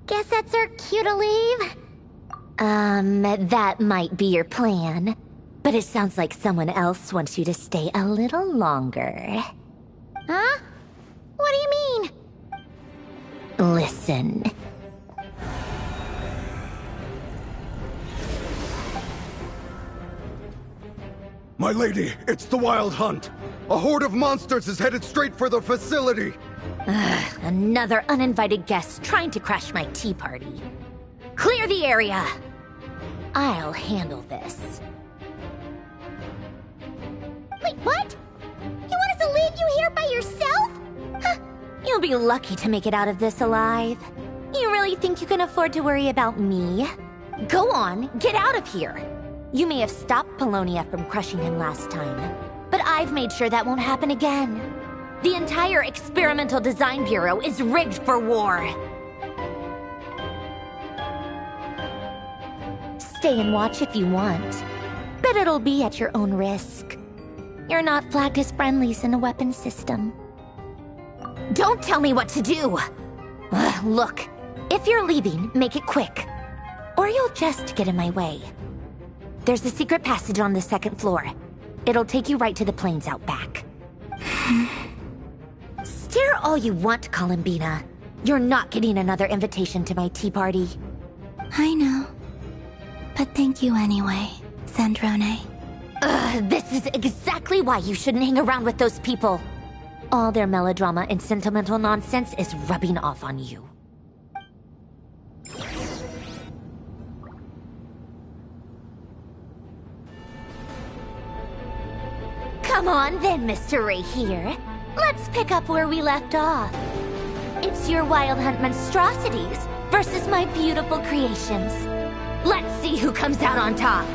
Guess that's our cue to leave? That might be your plan. But it sounds like someone else wants you to stay a little longer. Huh? What do you mean? Listen. My lady, it's the Wild Hunt. A horde of monsters is headed straight for the facility. Another uninvited guest trying to crash my tea party. Clear the area. I'll handle this. Wait, what? You want us to leave you here by yourself? Huh. You'll be lucky to make it out of this alive. You really think you can afford to worry about me? Go on, get out of here. You may have stopped Polonia from crushing him last time, but I've made sure that won't happen again. The entire Experimental Design Bureau is rigged for war. Stay and watch if you want, but it'll be at your own risk. You're not flagged as friendlies in the weapons system. Don't tell me what to do! Look, if you're leaving, make it quick, or you'll just get in my way. There's a secret passage on the 2nd floor. It'll take you right to the plains out back. Stare all you want, Columbina. You're not getting another invitation to my tea party. I know. But thank you anyway, Sandrone. Ugh, this is exactly why you shouldn't hang around with those people. All their melodrama and sentimental nonsense is rubbing off on you. Come on then, Mr. Ray here. Let's pick up where we left off. It's your Wild Hunt monstrosities versus my beautiful creations. Let's see who comes out on top.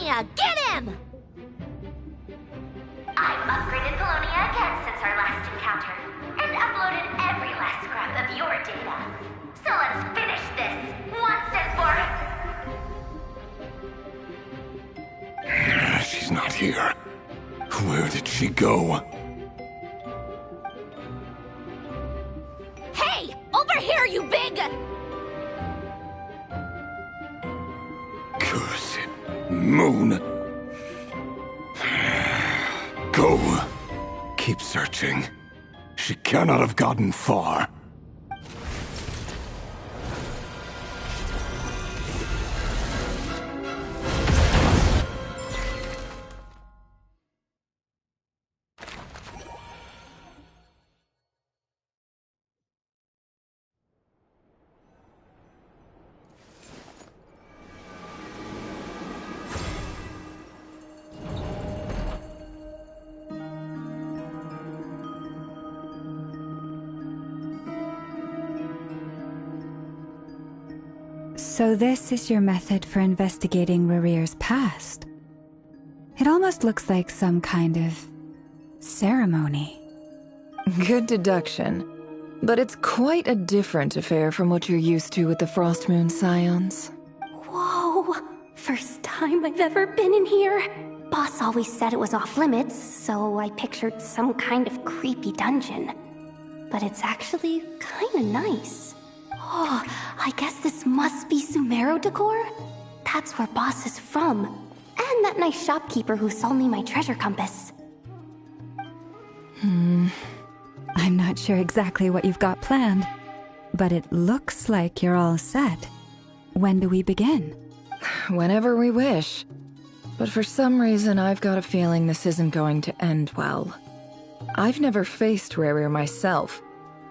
Polonia! Get him! I've upgraded Polonia again since our last encounter, and uploaded every last scrap of your data. So let's finish this, once and for... She's not here. Where did she go? Hey! Over here, you big... Cursed moon. Go. Keep searching. She cannot have gotten far. So this is your method for investigating Rarir's past. It almost looks like some kind of ceremony. Good deduction. But it's quite a different affair from what you're used to with the Frostmoon Scions. Whoa! First time I've ever been in here. Boss always said it was off limits, so I pictured some kind of creepy dungeon. But it's actually kinda nice. Oh, I guess this must be Sumero decor? That's where Boss is from. And that nice shopkeeper who sold me my treasure compass. I'm not sure exactly what you've got planned, but it looks like you're all set. When do we begin? Whenever we wish. But for some reason, I've got a feeling this isn't going to end well. I've never faced Rarir myself,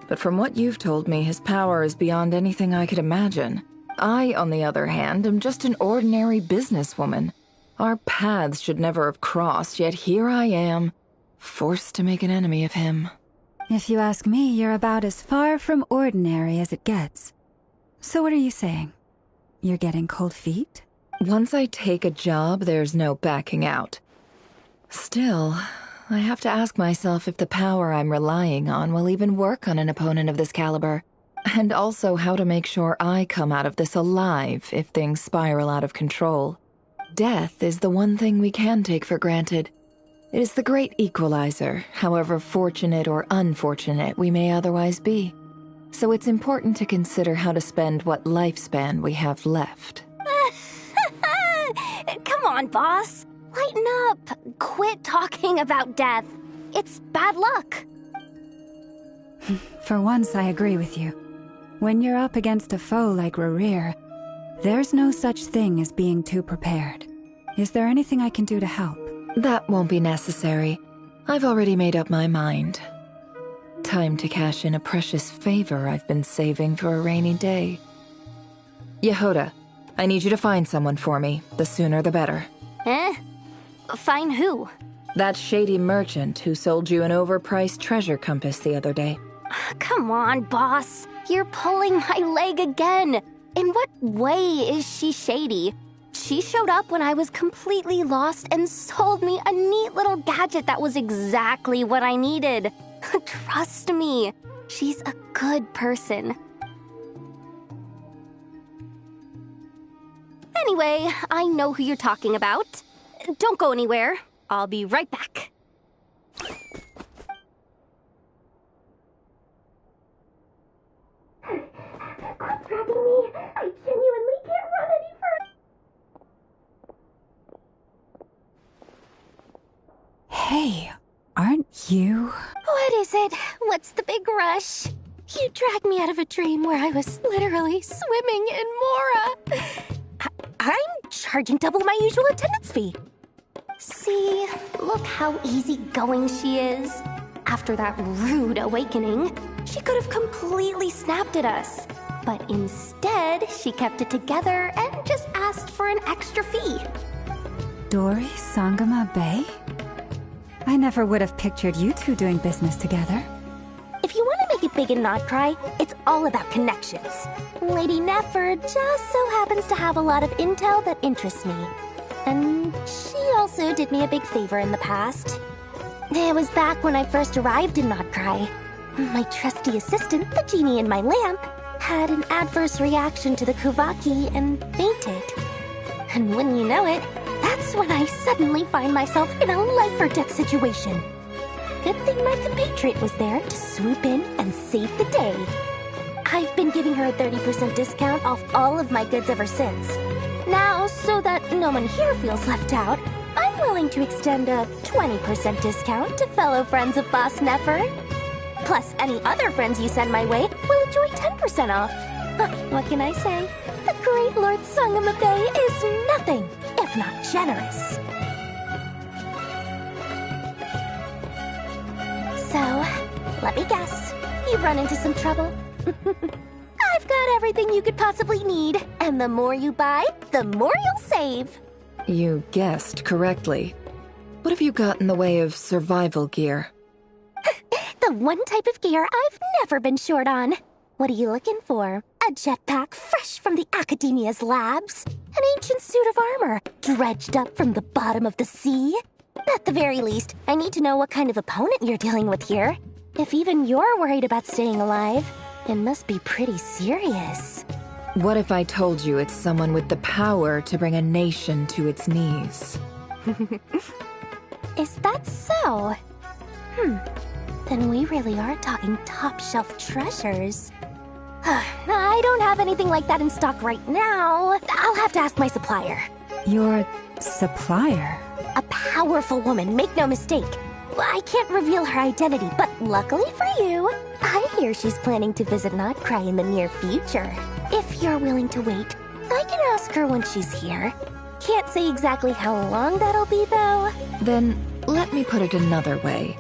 but from what you've told me, his power is beyond anything I could imagine. I, on the other hand, am just an ordinary businesswoman. Our paths should never have crossed, yet here I am, forced to make an enemy of him. If you ask me, you're about as far from ordinary as it gets. So what are you saying? You're getting cold feet? Once I take a job, there's no backing out. Still, I have to ask myself if the power I'm relying on will even work on an opponent of this caliber. And also how to make sure I come out of this alive if things spiral out of control. Death is the one thing we can take for granted. It is the great equalizer, however fortunate or unfortunate we may otherwise be. So it's important to consider how to spend what lifespan we have left. Come on, boss. Lighten up. Quit talking about death. It's bad luck. For once, I agree with you. When you're up against a foe like Rarir, there's no such thing as being too prepared. Is there anything I can do to help? That won't be necessary. I've already made up my mind. Time to cash in a precious favor I've been saving for a rainy day. Yehoda, I need you to find someone for me. The sooner the better. Find who? That shady merchant who sold you an overpriced treasure compass the other day. Come on, boss. You're pulling my leg again. In what way is she shady? She showed up when I was completely lost and sold me a neat little gadget that was exactly what I needed. Trust me, she's a good person. Anyway, I know who you're talking about. Don't go anywhere. I'll be right back. Quit dragging me. I genuinely can't run any further. Hey, aren't you? What is it? What's the big rush? You dragged me out of a dream where I was literally swimming in Mora. I'm charging double my usual attendance fee. See, look how easygoing she is. After that rude awakening, she could have completely snapped at us. But instead, she kept it together and just asked for an extra fee. Dori Sangama Bay? I never would have pictured you two doing business together. If you want to make it big and not cry, it's all about connections. Lady Nefer just so happens to have a lot of intel that interests me. And she also did me a big favor in the past. It was back when I first arrived in Notcry. My trusty assistant, the genie in my lamp, had an adverse reaction to the Kuvaki and fainted. And wouldn't you know it, that's when I suddenly find myself in a life-or-death situation. Good thing my compatriot was there to swoop in and save the day. I've been giving her a 30% discount off all of my goods ever since. Now, so that no one here feels left out, I'm willing to extend a 20% discount to fellow friends of Boss Nefer. Plus, any other friends you send my way will enjoy 10% off. What can I say? The great Lord Sangamabe is nothing if not generous. So, let me guess. You've run into some trouble? I've got everything you could possibly need. And the more you buy, the more you'll save. You guessed correctly. What have you got in the way of survival gear? The one type of gear I've never been short on. What are you looking for? A jetpack fresh from the Academia's labs? An ancient suit of armor dredged up from the bottom of the sea? At the very least, I need to know what kind of opponent you're dealing with here. If even you're worried about staying alive, it must be pretty serious. What if I told you it's someone with the power to bring a nation to its knees? Is that so? Then we really are talking top-shelf treasures. I don't have anything like that in stock right now. I'll have to ask my supplier. Your supplier? A powerful woman, make no mistake. I can't reveal her identity, but luckily for you, I hear she's planning to visit Notcry in the near future. If you're willing to wait, I can ask her when she's here. Can't say exactly how long that'll be, though. Then, let me put it another way.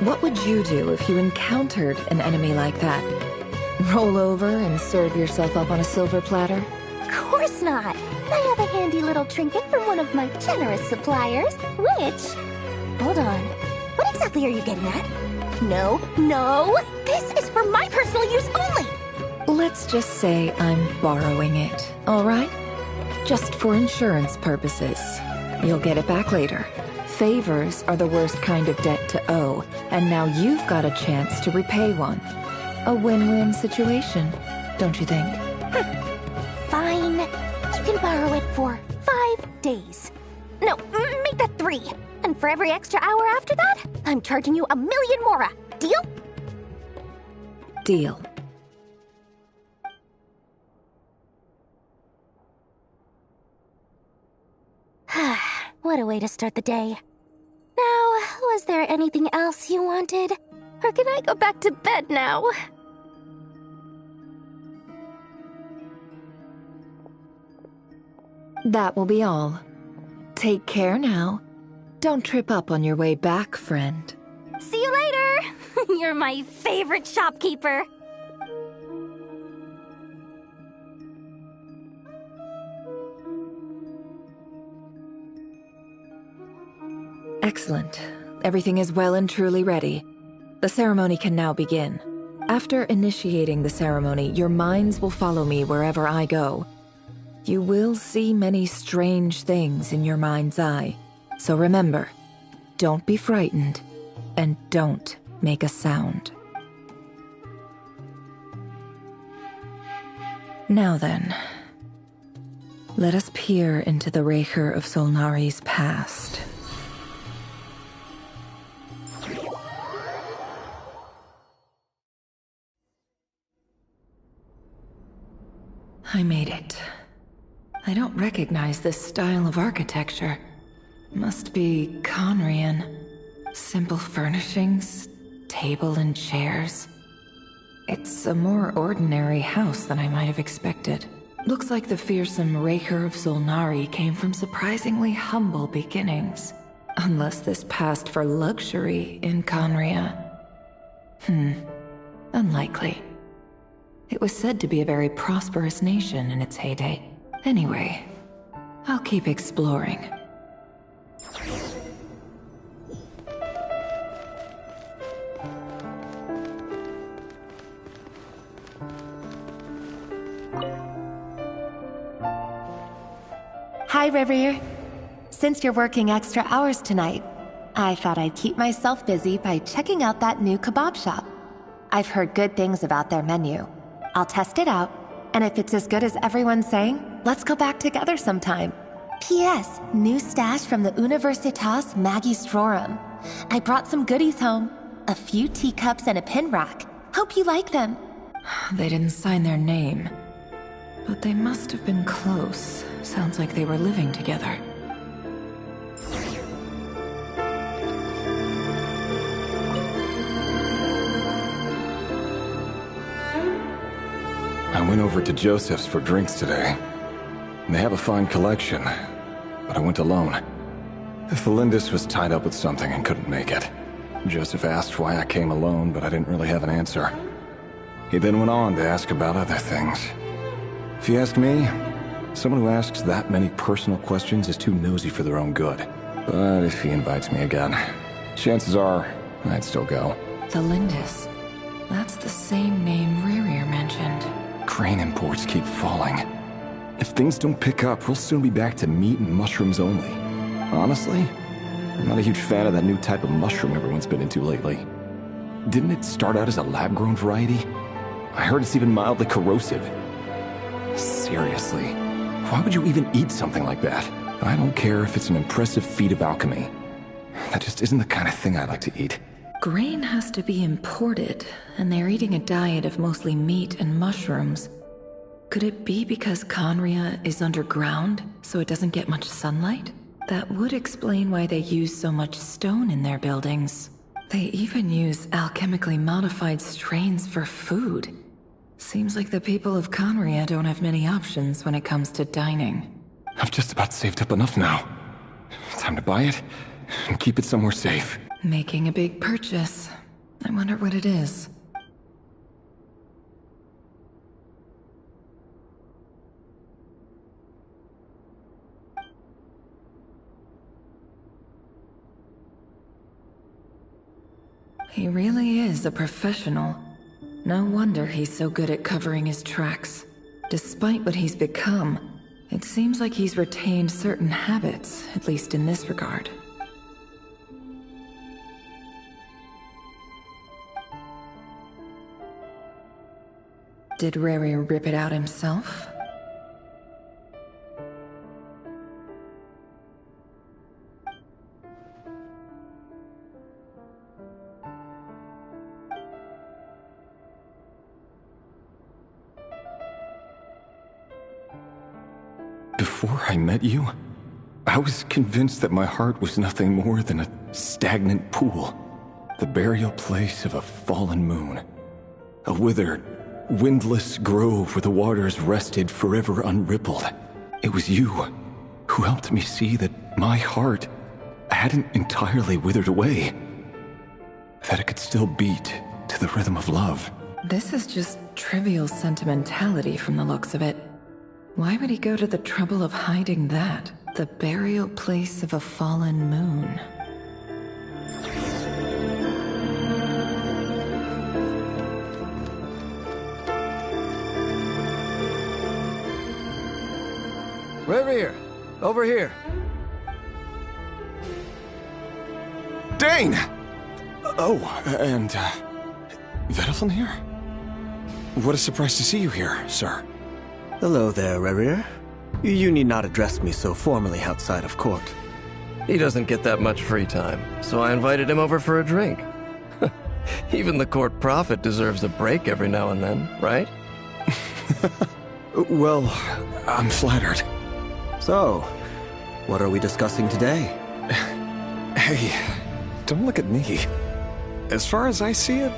What would you do if you encountered an enemy like that? Roll over and serve yourself up on a silver platter? Of course not. I have a handy little trinket from one of my generous suppliers, which... Hold on. What exactly are you getting at? No, this is for my personal use only! Let's just say I'm borrowing it, all right? Just for insurance purposes. You'll get it back later. Favors are the worst kind of debt to owe, and now you've got a chance to repay one. A win-win situation, don't you think? Fine. You can borrow it for 5 days. No, make that 3. And for every extra hour after that, I'm charging you 1,000,000 mora. Deal? Deal. What a way to start the day. Now, was there anything else you wanted? Or can I go back to bed now? That will be all. Take care now. Don't trip up on your way back, friend. See you later! You're my favorite shopkeeper. Excellent. Everything is well and truly ready. The ceremony can now begin. After initiating the ceremony, your minds will follow me wherever I go. You will see many strange things in your mind's eye. So remember, don't be frightened, and don't make a sound. Now then, let us peer into the Raker of Solnari's past. I made it. I don't recognize this style of architecture. Must be Conrian. Simple furnishings, table and chairs. It's a more ordinary house than I might have expected. Looks like the fearsome Raker of Solnari came from surprisingly humble beginnings. Unless this passed for luxury in Conria. Unlikely. It was said to be a very prosperous nation in its heyday. Anyway, I'll keep exploring. Hi, Reverie. Since you're working extra hours tonight, I thought I'd keep myself busy by checking out that new kebab shop. I've heard good things about their menu. I'll test it out, and if it's as good as everyone's saying, let's go back together sometime. P.S. New stash from the Universitas Magistrorum. I brought some goodies home. A few teacups and a pin rack. Hope you like them. They didn't sign their name. But they must have been close. Sounds like they were living together. I went over to Joseph's for drinks today. They have a fine collection, but I went alone. Felindis was tied up with something and couldn't make it. Joseph asked why I came alone, but I didn't really have an answer. He then went on to ask about other things. If you ask me, someone who asks that many personal questions is too nosy for their own good. But if he invites me again, chances are I'd still go. Felindis. That's the same name Rerir mentioned. Grain imports keep falling. If things don't pick up, we'll soon be back to meat and mushrooms only. Honestly, I'm not a huge fan of that new type of mushroom everyone's been into lately. Didn't it start out as a lab-grown variety? I heard it's even mildly corrosive. Seriously, why would you even eat something like that? I don't care if it's an impressive feat of alchemy. That just isn't the kind of thing I like to eat. Grain has to be imported, and they're eating a diet of mostly meat and mushrooms. Could it be because Conria is underground, so it doesn't get much sunlight? That would explain why they use so much stone in their buildings. They even use alchemically modified strains for food. Seems like the people of Conria don't have many options when it comes to dining. I've just about saved up enough now. Time to buy it and keep it somewhere safe. Making a big purchase. I wonder what it is. He really is a professional. No wonder he's so good at covering his tracks. Despite what he's become, it seems like he's retained certain habits, at least in this regard. Did Rerir rip it out himself? Before I met you, I was convinced that my heart was nothing more than a stagnant pool. The burial place of a fallen moon. A withered, windless grove where the waters rested forever unrippled. It was you who helped me see that my heart hadn't entirely withered away. That it could still beat to the rhythm of love. This is just trivial sentimentality from the looks of it. Why would he go to the trouble of hiding that? The burial place of a fallen moon. Rerir, over here. Dane! Oh, and, Vedelfin here? What a surprise to see you here, sir. Hello there, Rerir. You need not address me so formally outside of court. He doesn't get that much free time, so I invited him over for a drink. Even the court prophet deserves a break every now and then, right? Well, I'm flattered. So, what are we discussing today? Hey, don't look at me. As far as I see it,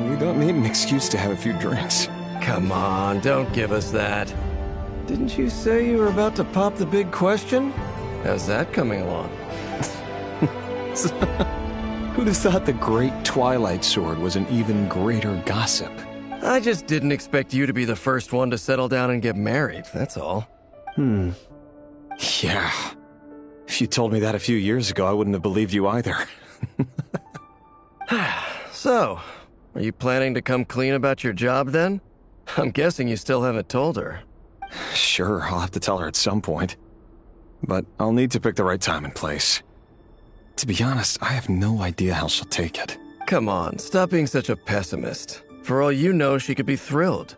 we don't need an excuse to have a few drinks. Come on, don't give us that. Didn't you say you were about to pop the big question? How's that coming along? Who'd have thought the great Twilight Sword was an even greater gossip? I just didn't expect you to be the first one to settle down and get married, that's all. Yeah. If you told me that a few years ago, I wouldn't have believed you either. So, are you planning to come clean about your job then? I'm guessing you still haven't told her. Sure, I'll have to tell her at some point. but I'll need to pick the right time and place. To be honest, I have no idea how she'll take it. Come on, stop being such a pessimist. For all you know, she could be thrilled.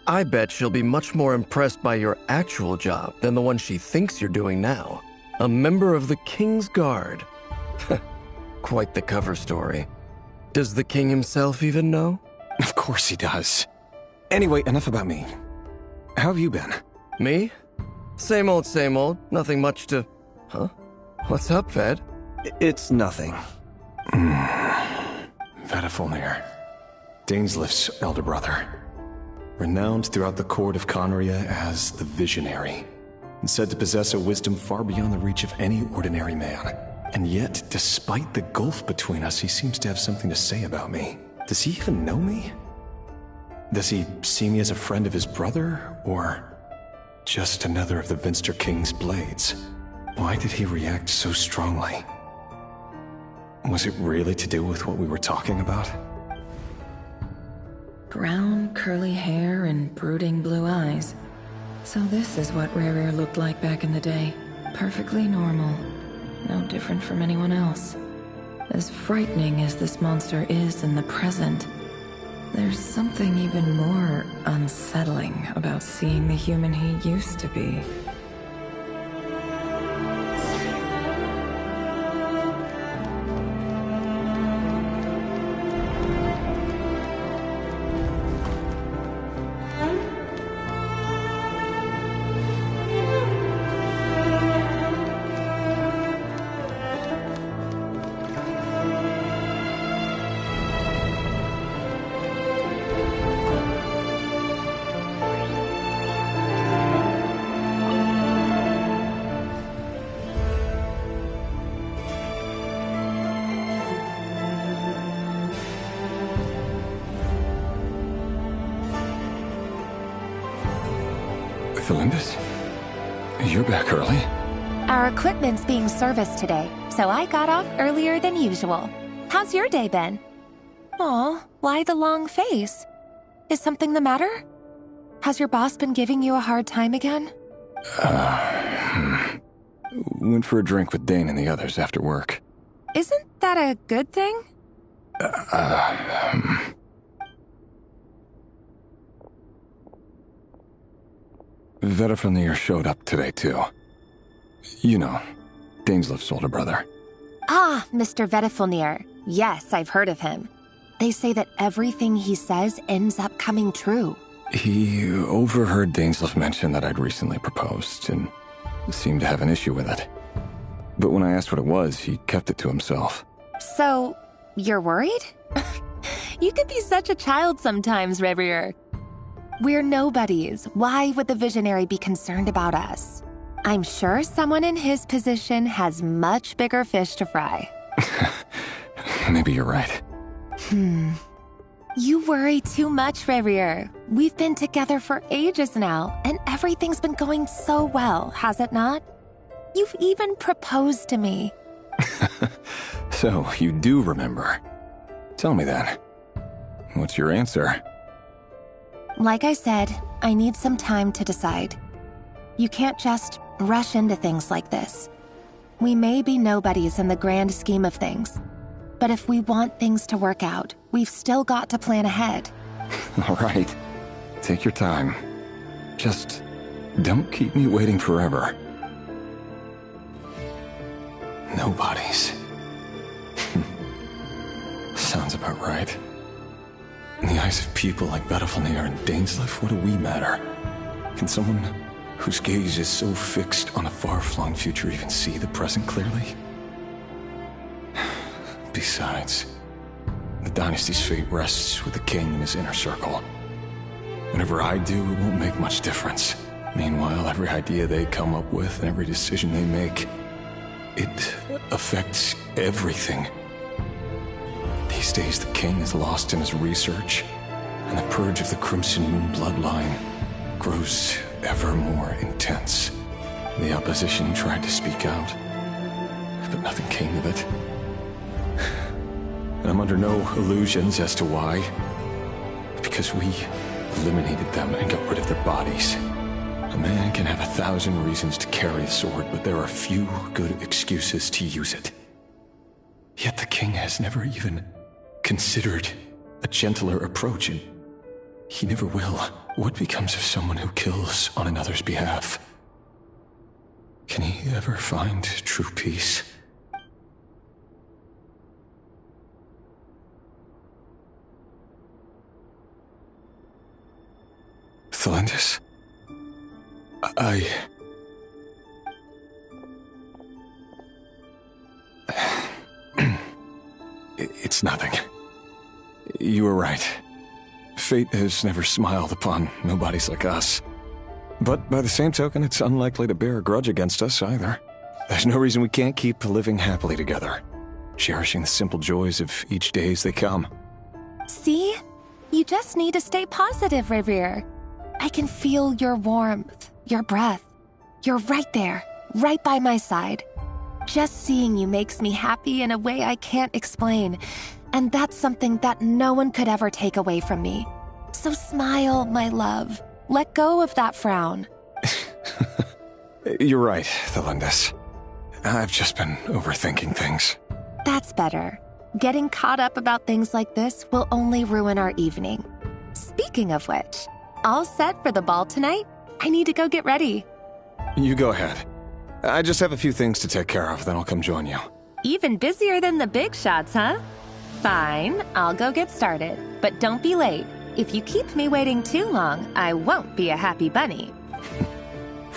I bet she'll be much more impressed by your actual job than the one she thinks you're doing now. A member of the King's Guard. Quite the cover story. Does the king himself even know? Of course he does. Anyway, enough about me. How have you been? Me? Same old, same old. Nothing much to... Huh? What's up, Ved? It's nothing. Vedifulnir, Daneslif's elder brother. Renowned throughout the court of Conria as the Visionary, and said to possess a wisdom far beyond the reach of any ordinary man. And yet, despite the gulf between us, he seems to have something to say about me. Does he even know me? Does he see me as a friend of his brother, or just another of the Vinster King's blades? Why did he react so strongly? Was it really to do with what we were talking about? Brown, curly hair and brooding blue eyes. So this is what Rerir looked like back in the day. Perfectly normal. No different from anyone else. As frightening as this monster is in the present, there's something even more unsettling about seeing the human he used to be. Felindis? You're back early? Our equipment's being serviced today, so I got off earlier than usual. How's your day been? Aw, why the long face? Is something the matter? Has your boss been giving you a hard time again? Went for a drink with Dane and the others after work. Isn't that a good thing? Vedifulnir showed up today, too. You know, Daneslif's older brother. Ah, Mr. Vedifulnir. Yes, I've heard of him. They say that everything he says ends up coming true. He overheard Daneslif mention that I'd recently proposed, and seemed to have an issue with it. But when I asked what it was, he kept it to himself. So, you're worried? You could be such a child sometimes, Revier. We're nobodies. Why would the Visionary be concerned about us? I'm sure someone in his position has much bigger fish to fry. Maybe you're right. You worry too much, Revier. We've been together for ages now, and everything's been going so well, has it not? You've even proposed to me. So, you do remember. Tell me then. What's your answer? Like I said, I need some time to decide. You can't just rush into things like this. We may be nobodies in the grand scheme of things, but if we want things to work out, we've still got to plan ahead. All right. Take your time. Just don't keep me waiting forever. Nobodies. Sounds about right. In the eyes of people like Vedifulnir and Daneslif, what do we matter? Can someone whose gaze is so fixed on a far-flung future even see the present clearly? Besides, the dynasty's fate rests with the king and his inner circle. Whatever I do, it won't make much difference. Meanwhile, every idea they come up with and every decision they make, it affects everything. These days, the king is lost in his research, and the purge of the Crimson Moon bloodline grows ever more intense. The opposition tried to speak out, but nothing came of it. And I'm under no illusions as to why. Because we eliminated them and got rid of their bodies. A man can have 1,000 reasons to carry a sword, but there are few good excuses to use it. Yet the king has never even considered a gentler approach, and he never will. What becomes of someone who kills on another's behalf? Can he ever find true peace? Thelindis? It's nothing. You were right. Fate has never smiled upon nobodies like us. But by the same token, it's unlikely to bear a grudge against us either. There's no reason we can't keep living happily together, cherishing the simple joys of each day as they come. See? You just need to stay positive, Revere. I can feel your warmth, your breath. You're right there, right by my side. Just seeing you makes me happy in a way I can't explain. And that's something that no one could ever take away from me. So smile, my love. Let go of that frown. You're right, Thelindis. I've just been overthinking things. That's better. Getting caught up about things like this will only ruin our evening. Speaking of which, all set for the ball tonight? I need to go get ready. You go ahead. I just have a few things to take care of, then I'll come join you. Even busier than the big shots, huh? Fine, I'll go get started. But don't be late. If you keep me waiting too long, I won't be a happy bunny.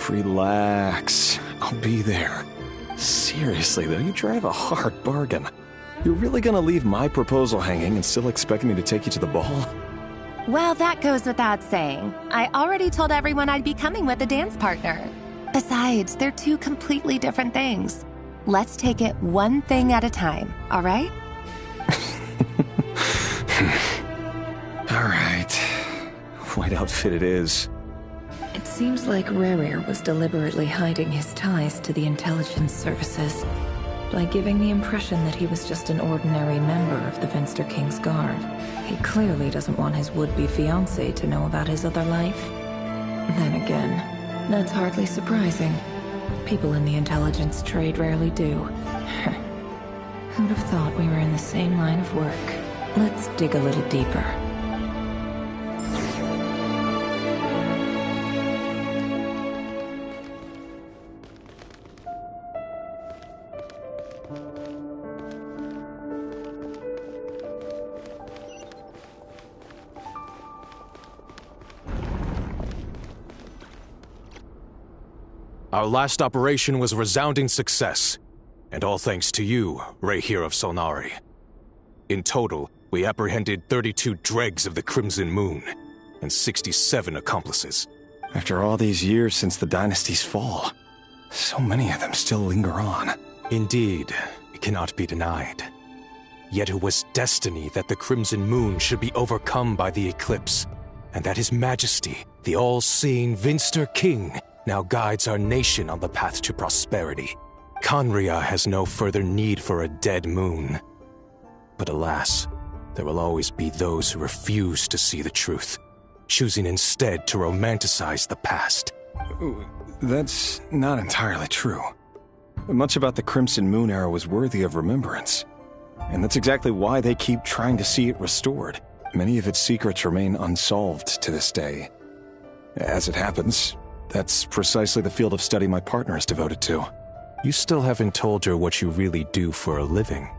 Relax. I'll be there. Seriously, though, you drive a hard bargain. You're really gonna leave my proposal hanging and still expect me to take you to the ball? Well, that goes without saying. I already told everyone I'd be coming with a dance partner. Besides, they're two completely different things. Let's take it one thing at a time, all right? All right. White outfit it is. It seems like Rerir was deliberately hiding his ties to the intelligence services by giving the impression that he was just an ordinary member of the Finster King's Guard. He clearly doesn't want his would-be fiancée to know about his other life. Then again, that's hardly surprising. People in the intelligence trade rarely do. Who'd have thought we were in the same line of work? Let's dig a little deeper. Our last operation was a resounding success, and all thanks to you, Rehir of Solnari. In total, we apprehended 32 dregs of the Crimson Moon, and 67 accomplices. After all these years since the dynasty's fall, so many of them still linger on. Indeed, it cannot be denied. Yet it was destiny that the Crimson Moon should be overcome by the eclipse, and that His Majesty, the all-seeing Finster King, now guides our nation on the path to prosperity. Conria has no further need for a dead moon. But alas, there will always be those who refuse to see the truth, choosing instead to romanticize the past. That's not entirely true. Much about the Crimson Moon era was worthy of remembrance. And that's exactly why they keep trying to see it restored. Many of its secrets remain unsolved to this day. As it happens, that's precisely the field of study my partner is devoted to. You still haven't told her what you really do for a living.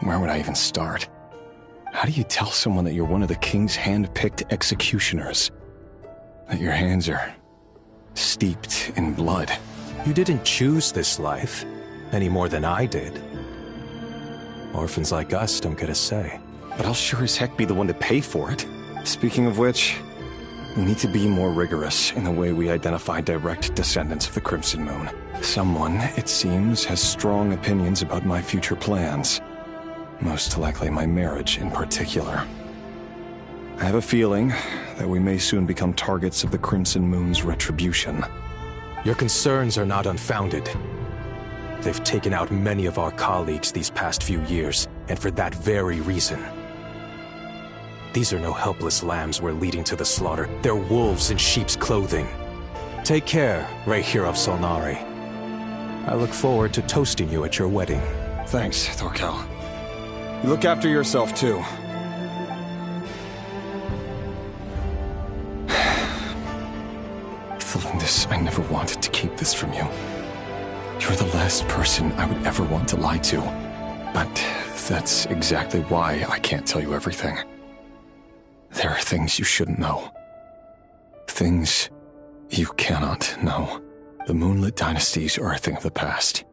Where would I even start? How do you tell someone that you're one of the king's hand-picked executioners? That your hands are steeped in blood? You didn't choose this life, any more than I did. Orphans like us don't get a say. But I'll sure as heck be the one to pay for it. Speaking of which, we need to be more rigorous in the way we identify direct descendants of the Crimson Moon. Someone, it seems, has strong opinions about my future plans. Most likely my marriage in particular. I have a feeling that we may soon become targets of the Crimson Moon's retribution. Your concerns are not unfounded. They've taken out many of our colleagues these past few years, and for that very reason. These are no helpless lambs we're leading to the slaughter. They're wolves in sheep's clothing. Take care, Rehir of Solnari. I look forward to toasting you at your wedding. Thanks, Thorkel. You look after yourself, too. Felindis, I never wanted to keep this from you. You're the last person I would ever want to lie to. But that's exactly why I can't tell you everything. There are things you shouldn't know. Things you cannot know. The moonlit dynasties are a thing of the past.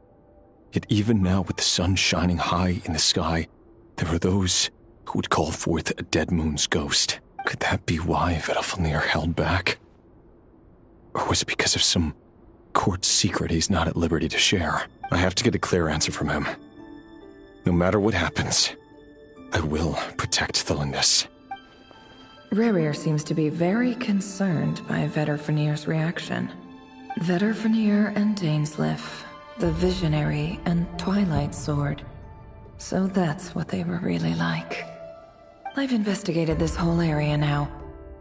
Yet even now, with the sun shining high in the sky, there are those who would call forth a dead moon's ghost. Could that be why Vedalfnir held back? Or was it because of some court secret he's not at liberty to share? I have to get a clear answer from him. No matter what happens, I will protect Felindis. Rerir seems to be very concerned by Vedalfnir's reaction. Vedalfnir and Dainsleif, the Visionary and Twilight Sword. So that's what they were really like. I've investigated this whole area now.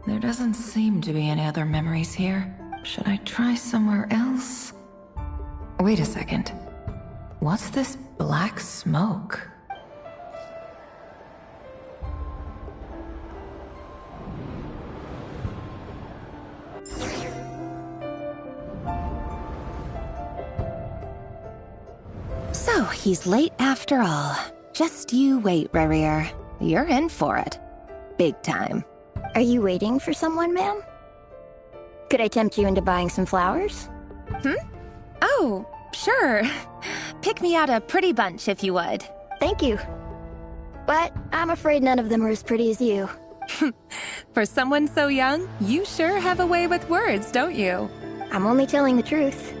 There doesn't seem to be any other memories here. Should I try somewhere else? Wait a second. What's this black smoke? So, he's late after all. Just you wait, Rerir. You're in for it. Big time. Are you waiting for someone, ma'am? Could I tempt you into buying some flowers? Oh, sure. Pick me out a pretty bunch if you would. Thank you. But I'm afraid none of them are as pretty as you. For someone so young, you sure have a way with words, don't you? I'm only telling the truth.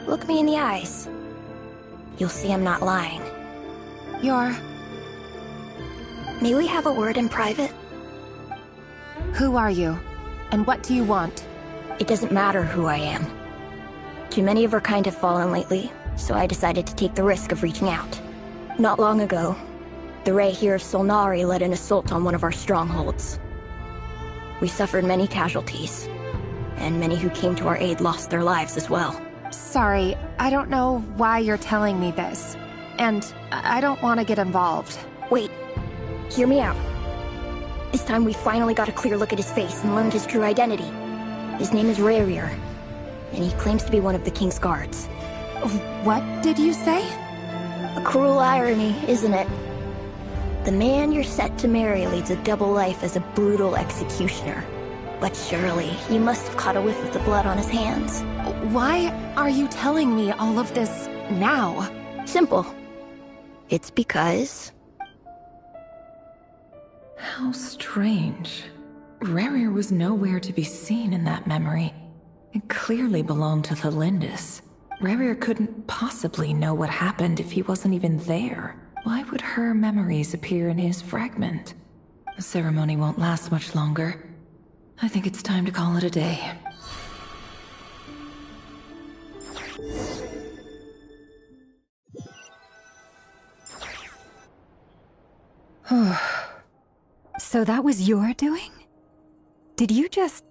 Look me in the eyes. You'll see I'm not lying. May we have a word in private? Who are you? And what do you want? It doesn't matter who I am. Too many of our kind have fallen lately, so I decided to take the risk of reaching out. Not long ago, the Rehir of Solnari led an assault on one of our strongholds. We suffered many casualties, and many who came to our aid lost their lives as well. Sorry, I don't know why you're telling me this. And I don't want to get involved. Wait, hear me out. This time we finally got a clear look at his face and learned his true identity. His name is Rerir, and he claims to be one of the King's guards. What did you say? A cruel irony, isn't it? The man you're set to marry leads a double life as a brutal executioner. But surely, you must have caught a whiff of the blood on his hands. Why are you telling me all of this now? Simple. It's because... How strange. Rerir was nowhere to be seen in that memory. It clearly belonged to Felindis. Rerir couldn't possibly know what happened if he wasn't even there. Why would her memories appear in his fragment? The ceremony won't last much longer. I think it's time to call it a day. So that was your doing? Did you just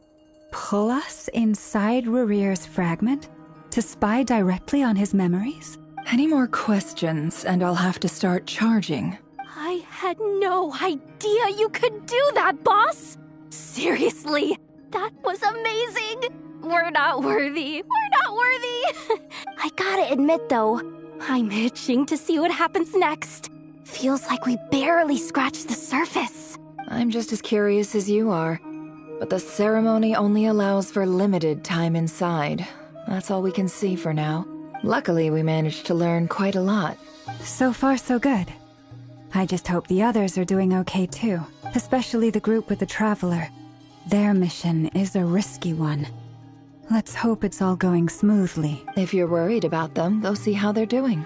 pull us inside Rerir's fragment to spy directly on his memories? Any more questions, and I'll have to start charging. I had no idea you could do that, boss! Seriously, that was amazing! We're not worthy. We're not worthy! I gotta admit, though, I'm itching to see what happens next. Feels like we barely scratched the surface. I'm just as curious as you are. But the ceremony only allows for limited time inside. That's all we can see for now. Luckily, we managed to learn quite a lot. So far, so good. I just hope the others are doing okay too. Especially the group with the Traveler. Their mission is a risky one. Let's hope it's all going smoothly. If you're worried about them, go see how they're doing.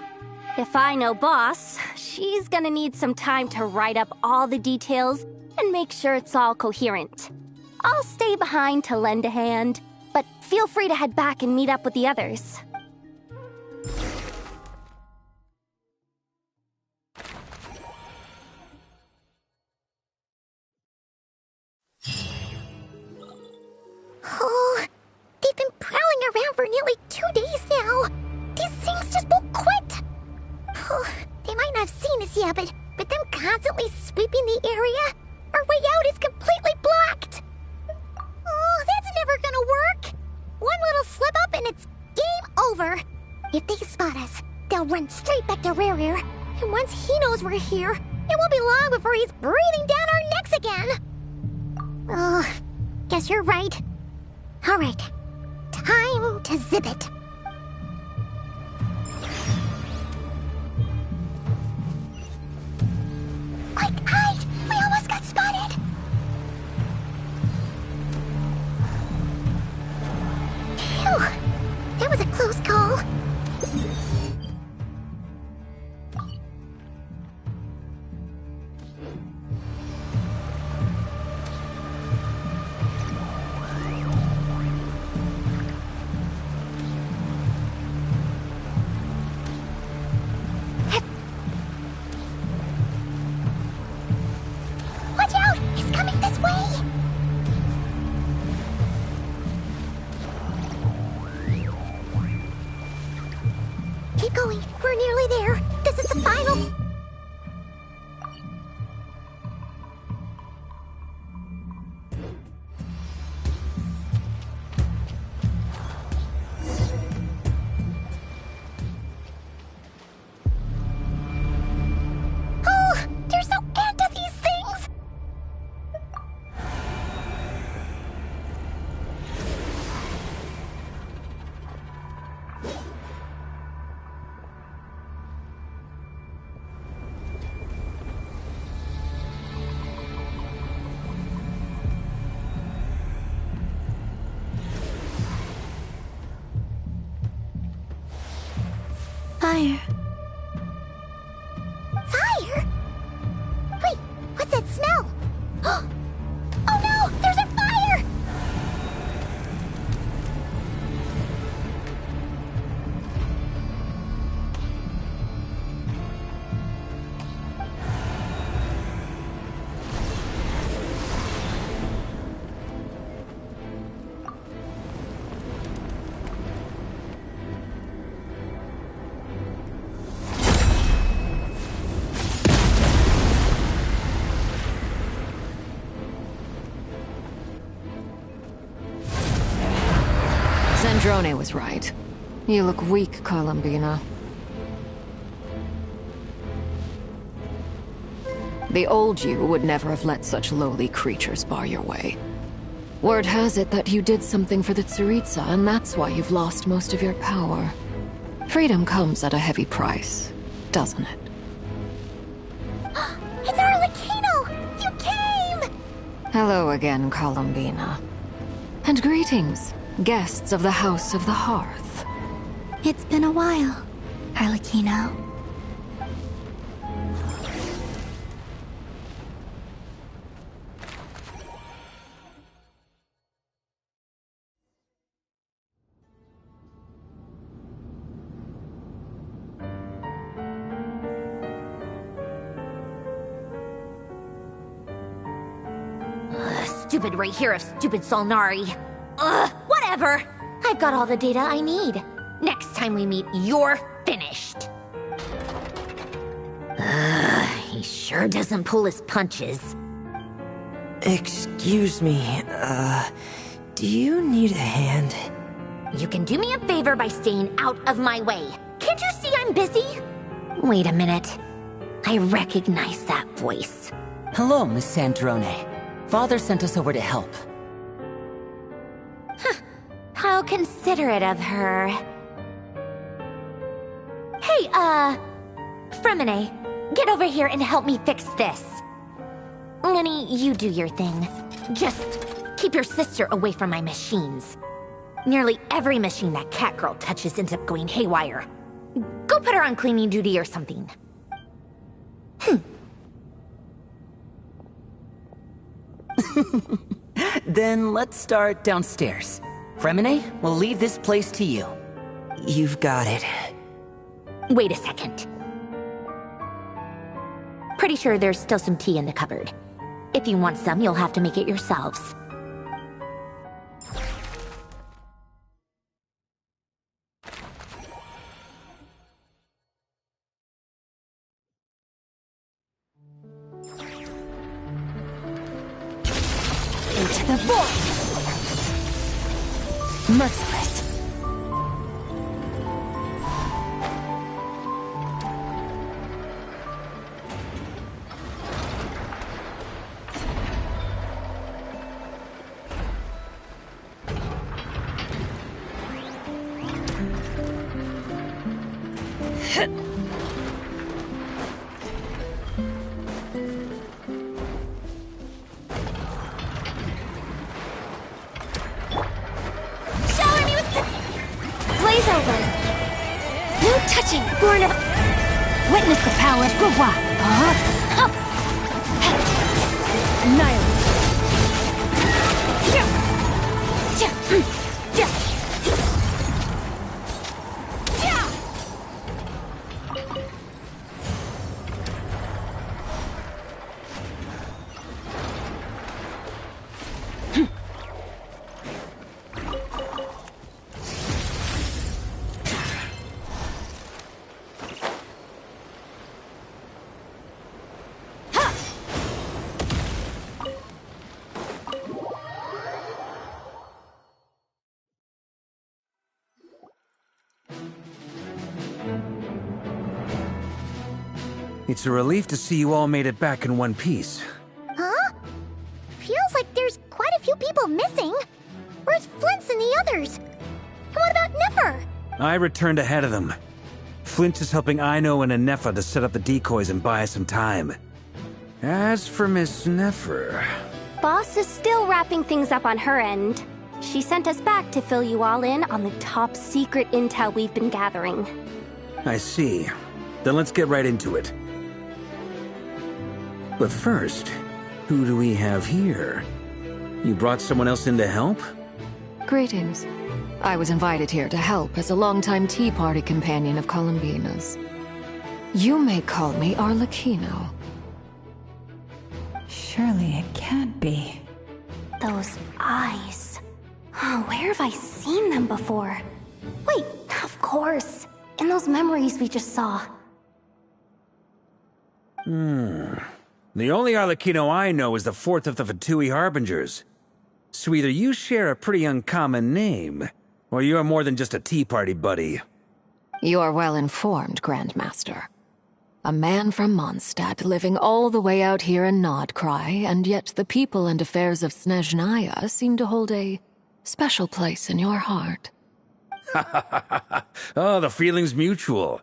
If I know Boss, she's gonna need some time to write up all the details and make sure it's all coherent. I'll stay behind to lend a hand, but feel free to head back and meet up with the others. Yeah, but them constantly sweeping the area, our way out is completely blocked. Oh, that's never gonna work. One little slip up and it's game over. If they spot us, they'll run straight back to Rare. And once he knows we're here, it won't be long before he's breathing down our necks again. Oh, guess you're right. All right, time to zip it. Quick, hide! We almost got spotted! Phew! That was a close call. Watch out! He's coming this way! Keep going. We're nearly there. This is the final... Oh! There's no end to these things! Fire. Fire? Wait, what's that smell? Oh no! There's a fire! Sandrone was right. You look weak, Columbina. The old you would never have let such lowly creatures bar your way. Word has it that you did something for the Tsaritsa, and that's why you've lost most of your power. Freedom comes at a heavy price, doesn't it? It's Arlecchino! You came! Hello again, Columbina. And greetings, guests of the House of the Hearth. It's been a while, Arlecchino. Stupid right here of stupid Solnari. Whatever. I've got all the data I need. Next time we meet, you're finished. He sure doesn't pull his punches. Excuse me, do you need a hand? You can do me a favor by staying out of my way. Can't you see I'm busy? Wait a minute. I recognize that voice. Hello, Miss Sandrone. Father sent us over to help. How considerate of her. Hey, Fremine, get over here and help me fix this. Lenny, you do your thing. Just keep your sister away from my machines. Nearly every machine that Catgirl touches ends up going haywire. Go put her on cleaning duty or something. Then let's start downstairs. Fremine, we'll leave this place to you. You've got it. Wait a second. Pretty sure there's still some tea in the cupboard. If you want some, you'll have to make it yourselves. To the void! Merciless. Shower me with the... Blaze over. No touching. Born of... Witness the power of Gugwa. Annihilate. It's a relief to see you all made it back in one piece. Huh? Feels like there's quite a few people missing. Where's Flint's and the others? And what about Nefer? I returned ahead of them. Flint is helping Aino and Anefa to set up the decoys and buy us some time. As for Miss Nefer... Boss is still wrapping things up on her end. She sent us back to fill you all in on the top secret intel we've been gathering. I see. Then let's get right into it. But first, who do we have here? You brought someone else in to help? Greetings. I was invited here to help as a longtime Tea Party companion of Columbina's. You may call me Arlecchino. Surely it can't be. Those eyes. Oh, where have I seen them before? Wait, of course. In those memories we just saw. The only Arlecchino I know is the fourth of the Fatui Harbingers. So either you share a pretty uncommon name, or you're more than just a Tea Party buddy. You're well informed, Grandmaster. A man from Mondstadt living all the way out here in Nodcry, and yet the people and affairs of Snezhnaya seem to hold a special place in your heart. Oh, the feeling's mutual.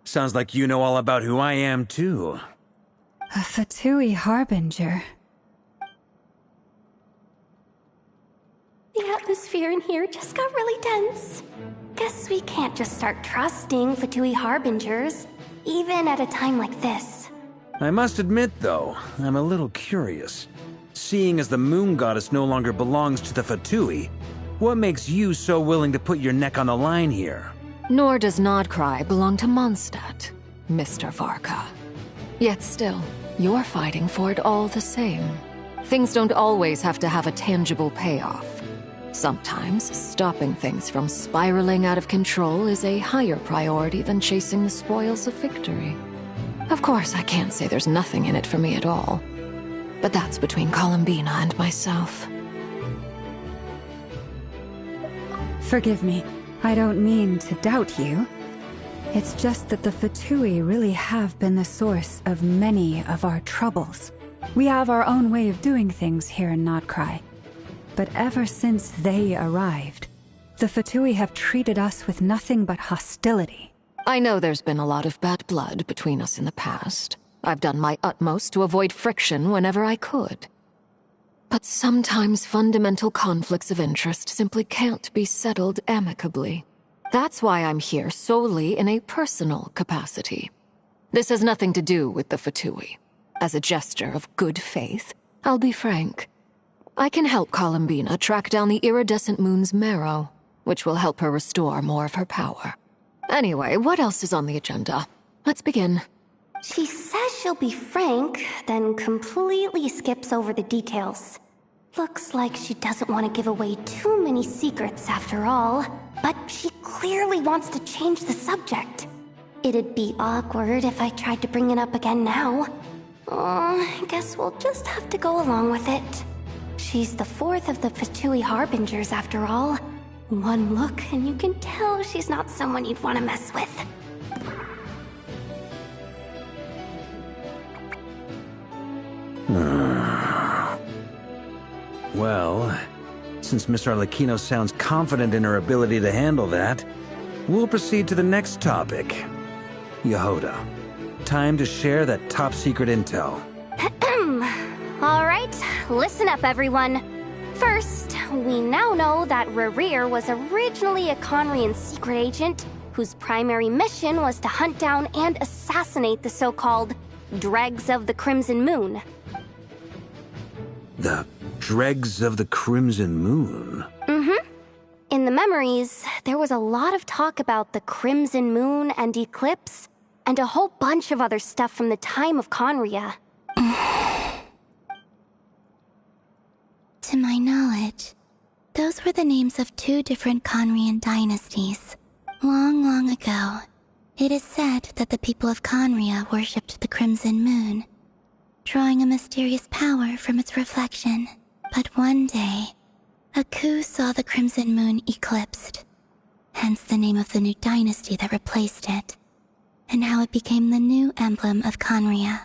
Sounds like you know all about who I am, too. A Fatui Harbinger. The atmosphere in here just got really tense. Guess we can't just start trusting Fatui Harbingers, even at a time like this. I must admit, though, I'm a little curious. Seeing as the Moon Goddess no longer belongs to the Fatui, what makes you so willing to put your neck on the line here? Nor does Nodcry belong to Mondstadt, Mr. Varka. Yet still, you're fighting for it all the same. Things don't always have to have a tangible payoff. Sometimes, stopping things from spiraling out of control is a higher priority than chasing the spoils of victory. Of course, I can't say there's nothing in it for me at all. But that's between Columbina and myself. Forgive me. I don't mean to doubt you. It's just that the Fatui really have been the source of many of our troubles. We have our own way of doing things here in Nodcry. But ever since they arrived, the Fatui have treated us with nothing but hostility. I know there's been a lot of bad blood between us in the past. I've done my utmost to avoid friction whenever I could. But sometimes fundamental conflicts of interest simply can't be settled amicably. That's why I'm here solely in a personal capacity. This has nothing to do with the Fatui. As a gesture of good faith, I'll be frank. I can help Columbina track down the iridescent moon's marrow, which will help her restore more of her power. Anyway, what else is on the agenda? Let's begin. She says she'll be frank, then completely skips over the details. Looks like she doesn't want to give away too many secrets after all, but she clearly wants to change the subject. It'd be awkward if I tried to bring it up again now. I guess we'll just have to go along with it. She's the fourth of the Fatui Harbingers, after all. One look, and you can tell she's not someone you'd want to mess with. Well, since Miss Arlecchino sounds confident in her ability to handle that, we'll proceed to the next topic. Yehoda, time to share that top-secret intel. All right, listen up, everyone. First, we now know that Rerir was originally a Conrian secret agent whose primary mission was to hunt down and assassinate the so-called Dregs of the Crimson Moon. The Dregs of the Crimson Moon? Mm-hmm. In the memories, there was a lot of talk about the Crimson Moon and Eclipse, and a whole bunch of other stuff from the time of Conria. To my knowledge, those were the names of two different Conrian dynasties. Long, long ago, it is said that the people of Conria worshipped the Crimson Moon, drawing a mysterious power from its reflection. But one day, a coup saw the Crimson Moon eclipsed, hence the name of the new dynasty that replaced it, and how it became the new emblem of Conria.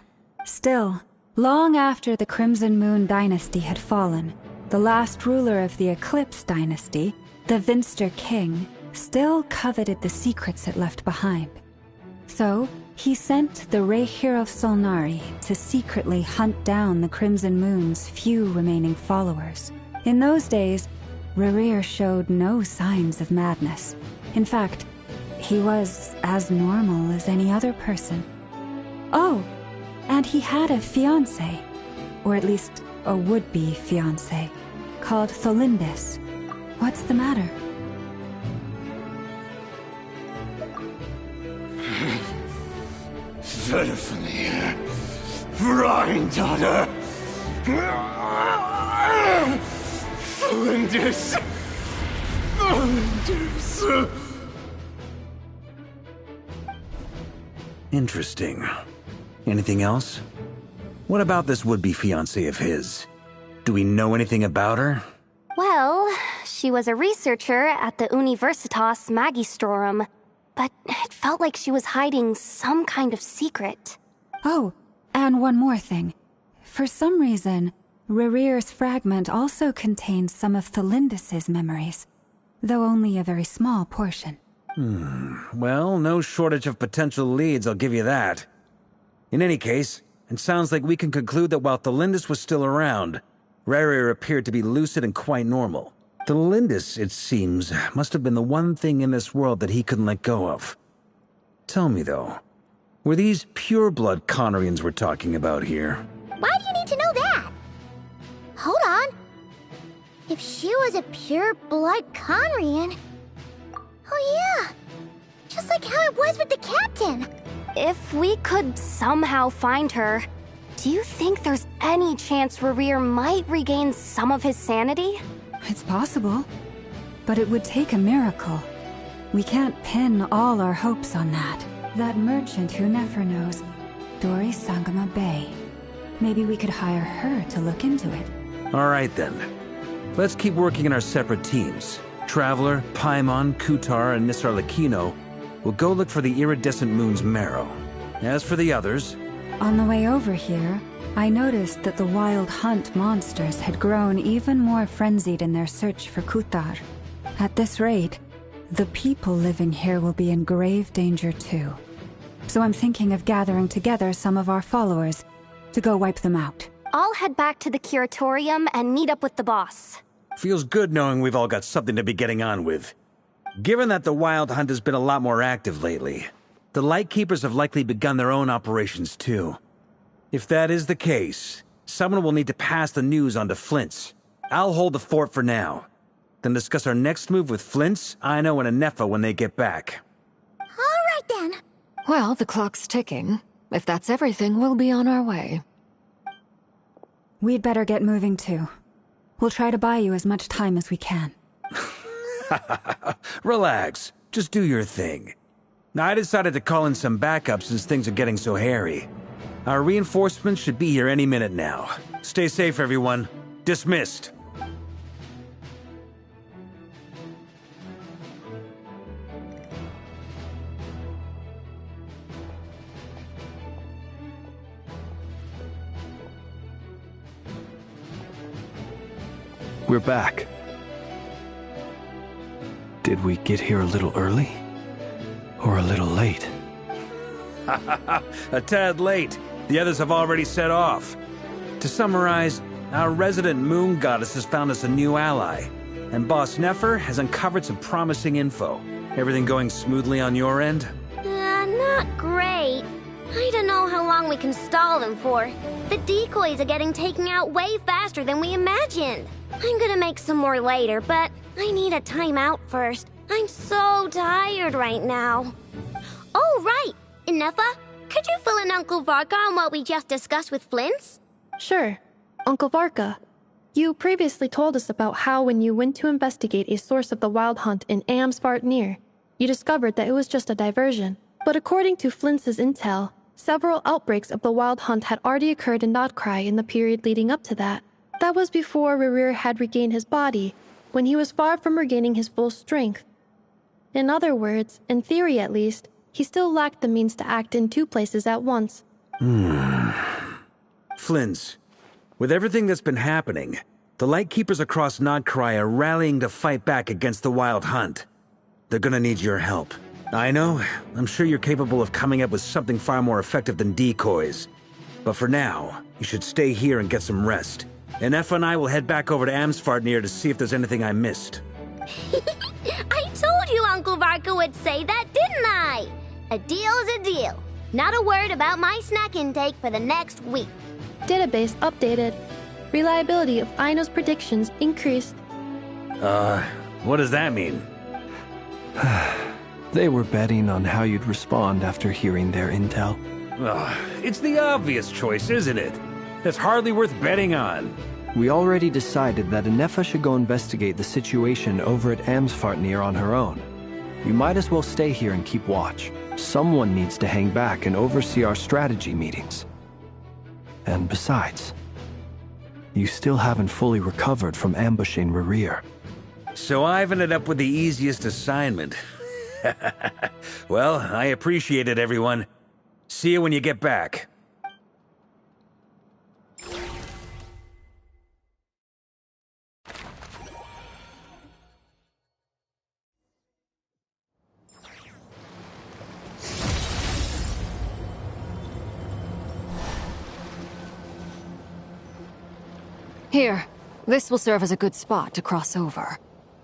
Still, long after the Crimson Moon dynasty had fallen, the last ruler of the Eclipse dynasty, the Vinster King, still coveted the secrets it left behind. So, he sent the Rehir of Solnari to secretly hunt down the Crimson Moon's few remaining followers. In those days, Rerir showed no signs of madness. In fact, he was as normal as any other person. Oh, and he had a fiancé, or at least a would-be fiancé, called Tholindis. What's the matter? Stephanie, Granddaughter, Flinders. Interesting. Anything else? What about this would-be fiancé of his? Do we know anything about her? Well, she was a researcher at the Universitas Magistrorum, but it felt like she was hiding some kind of secret. Oh, and one more thing. For some reason, Rerir's fragment also contains some of Tholindis' memories, though only a very small portion. Well, no shortage of potential leads, I'll give you that. In any case, it sounds like we can conclude that while Tholindis was still around, Rerir appeared to be lucid and quite normal. Tholindis, it seems, must have been the one thing in this world that he couldn't let go of. Tell me, though, were these pure-blood Conrians we're talking about here? Why do you need to know that? Hold on. If she was a pure-blood Conrian... Oh yeah, just like how it was with the captain. If we could somehow find her, do you think there's any chance Rerir might regain some of his sanity? It's possible, but it would take a miracle. We can't pin all our hopes on that. That merchant who never knows, Dori Sangama Bay. Maybe we could hire her to look into it. All right, then. Let's keep working in our separate teams. Traveler, Paimon, Kutar, and Miss Arlecchino will go look for the iridescent moon's marrow. As for the others... On the way over here, I noticed that the wild hunt monsters had grown even more frenzied in their search for Kutar. At this rate, the people living here will be in grave danger too. So I'm thinking of gathering together some of our followers to go wipe them out. I'll head back to the curatorium and meet up with the boss. Feels good knowing we've all got something to be getting on with. Given that the Wild Hunt has been a lot more active lately, the Lightkeepers have likely begun their own operations too. If that is the case, someone will need to pass the news on to Flint's. I'll hold the fort for now, then discuss our next move with Flint's, Aino, and Anefa when they get back. All right then. Well, the clock's ticking. If that's everything, we'll be on our way. We'd better get moving too. We'll try to buy you as much time as we can. Relax. Just do your thing. Now, I decided to call in some backup since things are getting so hairy. Our reinforcements should be here any minute now. Stay safe, everyone. Dismissed. We're back. Did we get here a little early? Or a little late? A tad late. The others have already set off. To summarize, our resident moon goddess has found us a new ally, and Boss Nefer has uncovered some promising info. Everything going smoothly on your end? Not great. I don't know how long we can stall them for. The decoys are getting taken out way faster than we imagined. I'm gonna make some more later, but I need a timeout first. I'm so tired right now. Oh, right! Nefa, could you fill in Uncle Varka on what we just discussed with Flint's? Sure. Uncle Varka, you previously told us about how when you went to investigate a source of the Wild Hunt in Amsvartnir, you discovered that it was just a diversion. But according to Flint's intel, several outbreaks of the Wild Hunt had already occurred in Nodcry in the period leading up to that. That was before Rerir had regained his body, when he was far from regaining his full strength. In other words, in theory at least, he still lacked the means to act in two places at once. Flint's, with everything that's been happening, the Lightkeepers across Nodcry are rallying to fight back against the Wild Hunt. They're gonna need your help. I know, I'm sure you're capable of coming up with something far more effective than decoys. But for now, you should stay here and get some rest. And Effa and I will head back over to Amsvartnir to see if there's anything I missed. I told you Uncle Varka would say that, didn't I? A deal's a deal. Not a word about my snack intake for the next week. Database updated. Reliability of Aino's predictions increased. What does that mean? They were betting on how you'd respond after hearing their intel. It's the obvious choice, isn't it? That's hardly worth betting on. We already decided that Nefa should go investigate the situation over at Amsvartnir on her own. You might as well stay here and keep watch. Someone needs to hang back and oversee our strategy meetings. And besides, you still haven't fully recovered from ambushing Rerir. So I've ended up with the easiest assignment. Well, I appreciate it, everyone. See you when you get back. Here, this will serve as a good spot to cross over.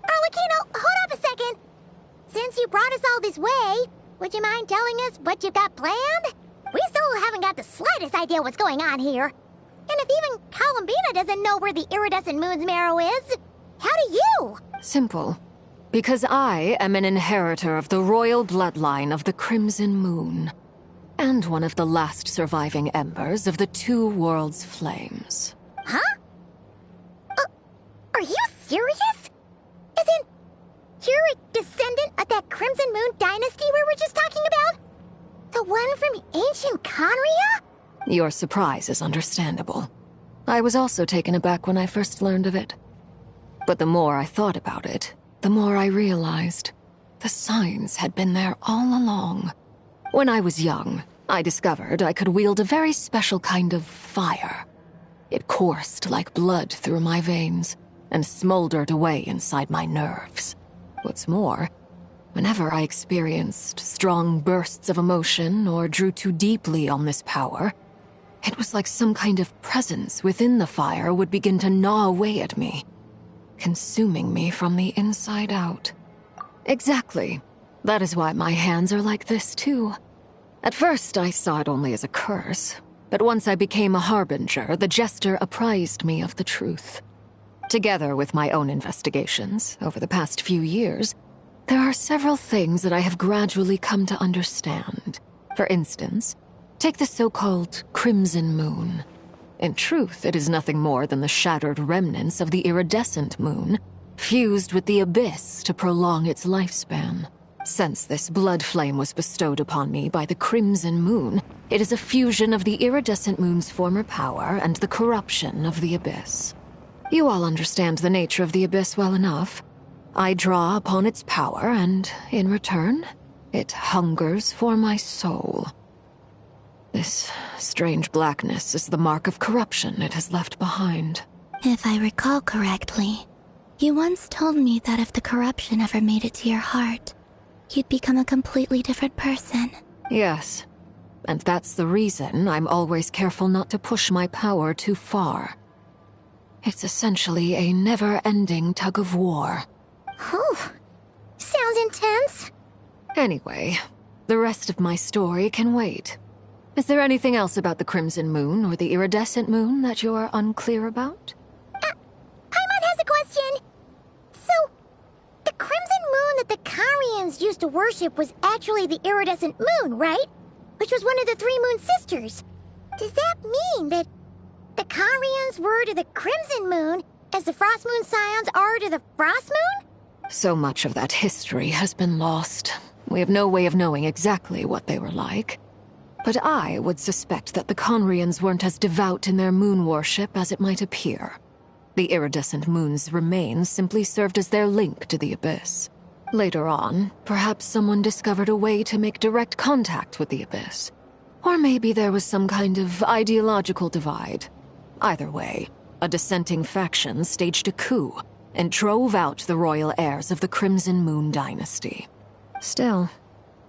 Arlecchino, hold up a second. Since you brought us all this way, would you mind telling us what you've got planned? We still haven't got the slightest idea what's going on here. And if even Columbina doesn't know where the iridescent moon's marrow is, how do you? Simple. Because I am an inheritor of the royal bloodline of the Crimson Moon, and one of the last surviving embers of the Two Worlds' flames. Huh? Are you serious? Isn't you're a descendant of that Crimson Moon dynasty we were just talking about? The one from ancient Conria? Your surprise is understandable. I was also taken aback when I first learned of it. But the more I thought about it, the more I realized the signs had been there all along. When I was young, I discovered I could wield a very special kind of fire. It coursed like blood through my veins and smoldered away inside my nerves. What's more, whenever I experienced strong bursts of emotion or drew too deeply on this power, it was like some kind of presence within the fire would begin to gnaw away at me, consuming me from the inside out. Exactly. That is why my hands are like this, too. At first, I saw it only as a curse, but once I became a harbinger, the jester apprised me of the truth. Together with my own investigations over the past few years, there are several things that I have gradually come to understand. For instance, take the so-called Crimson Moon. In truth, it is nothing more than the shattered remnants of the iridescent moon, fused with the abyss to prolong its lifespan. Since this blood flame was bestowed upon me by the Crimson Moon, it is a fusion of the iridescent moon's former power and the corruption of the abyss. You all understand the nature of the abyss well enough. I draw upon its power, and in return, it hungers for my soul. This strange blackness is the mark of corruption it has left behind. If I recall correctly, You once told me that if the corruption ever made it to your heart, you'd become a completely different person. Yes. And that's the reason I'm always careful not to push my power too far. It's essentially a never-ending tug of war. Oh, sounds intense. Anyway, the rest of my story can wait. Is there anything else about the Crimson Moon or the Iridescent Moon that you're unclear about? Paimon has a question. So, the crimson moon that the Karians used to worship was actually the iridescent moon, right? Which was one of the three moon sisters. Does that mean that the Karians were to the crimson moon as the frost moon scions are to the frost moon? So much of that history has been lost. We have no way of knowing exactly what they were like. But I would suspect that the Conrians weren't as devout in their moon worship as it might appear. The iridescent moon's remains simply served as their link to the Abyss. Later on, perhaps someone discovered a way to make direct contact with the Abyss. Or maybe there was some kind of ideological divide. Either way, a dissenting faction staged a coup and drove out the royal heirs of the Crimson Moon dynasty. Still,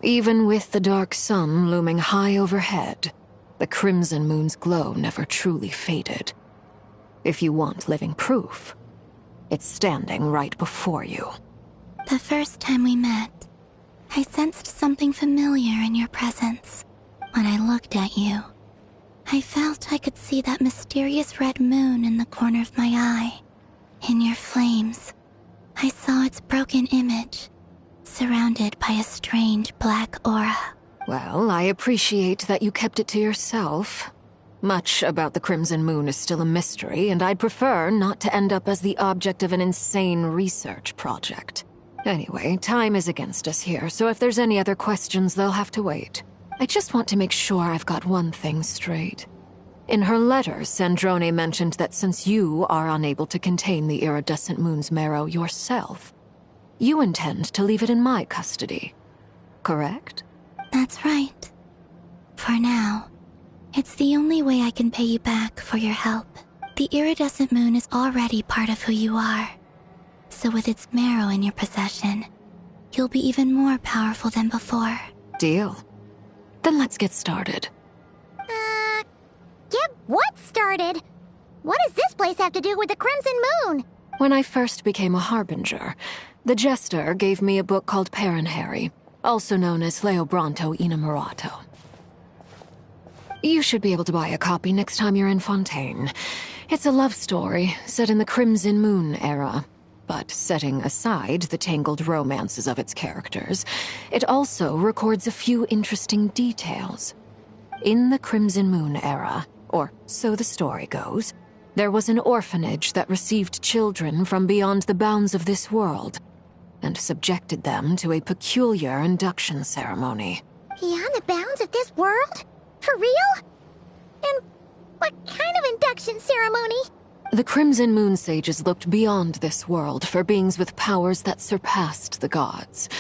even with the dark sun looming high overhead, the Crimson Moon's glow never truly faded. If you want living proof, it's standing right before you. The first time we met, I sensed something familiar in your presence. When I looked at you, I felt I could see that mysterious red moon in the corner of my eye. In your flames, I saw its broken image, surrounded by a strange black aura. Well, I appreciate that you kept it to yourself. Much about the Crimson Moon is still a mystery, and I'd prefer not to end up as the object of an insane research project. Anyway, time is against us here, so if there's any other questions, they'll have to wait. I just want to make sure I've got one thing straight. In her letter, Sandrone mentioned that since you are unable to contain the iridescent moon's marrow yourself, you intend to leave it in my custody. Correct? That's right. For now, it's the only way I can pay you back for your help. The iridescent moon is already part of who you are. So with its marrow in your possession, you'll be even more powerful than before. Deal. Then let's get started. Get what started? What does this place have to do with the Crimson Moon? When I first became a Harbinger, the Jester gave me a book called Paranhari, also known as Leobranto Inamorato. You should be able to buy a copy next time you're in Fontaine. It's a love story set in the Crimson Moon era. But setting aside the tangled romances of its characters, it also records a few interesting details. In the Crimson Moon era, or so the story goes, there was an orphanage that received children from beyond the bounds of this world, and subjected them to a peculiar induction ceremony. Beyond the bounds of this world? For real? And what kind of induction ceremony? The Crimson Moon sages looked beyond this world for beings with powers that surpassed the gods.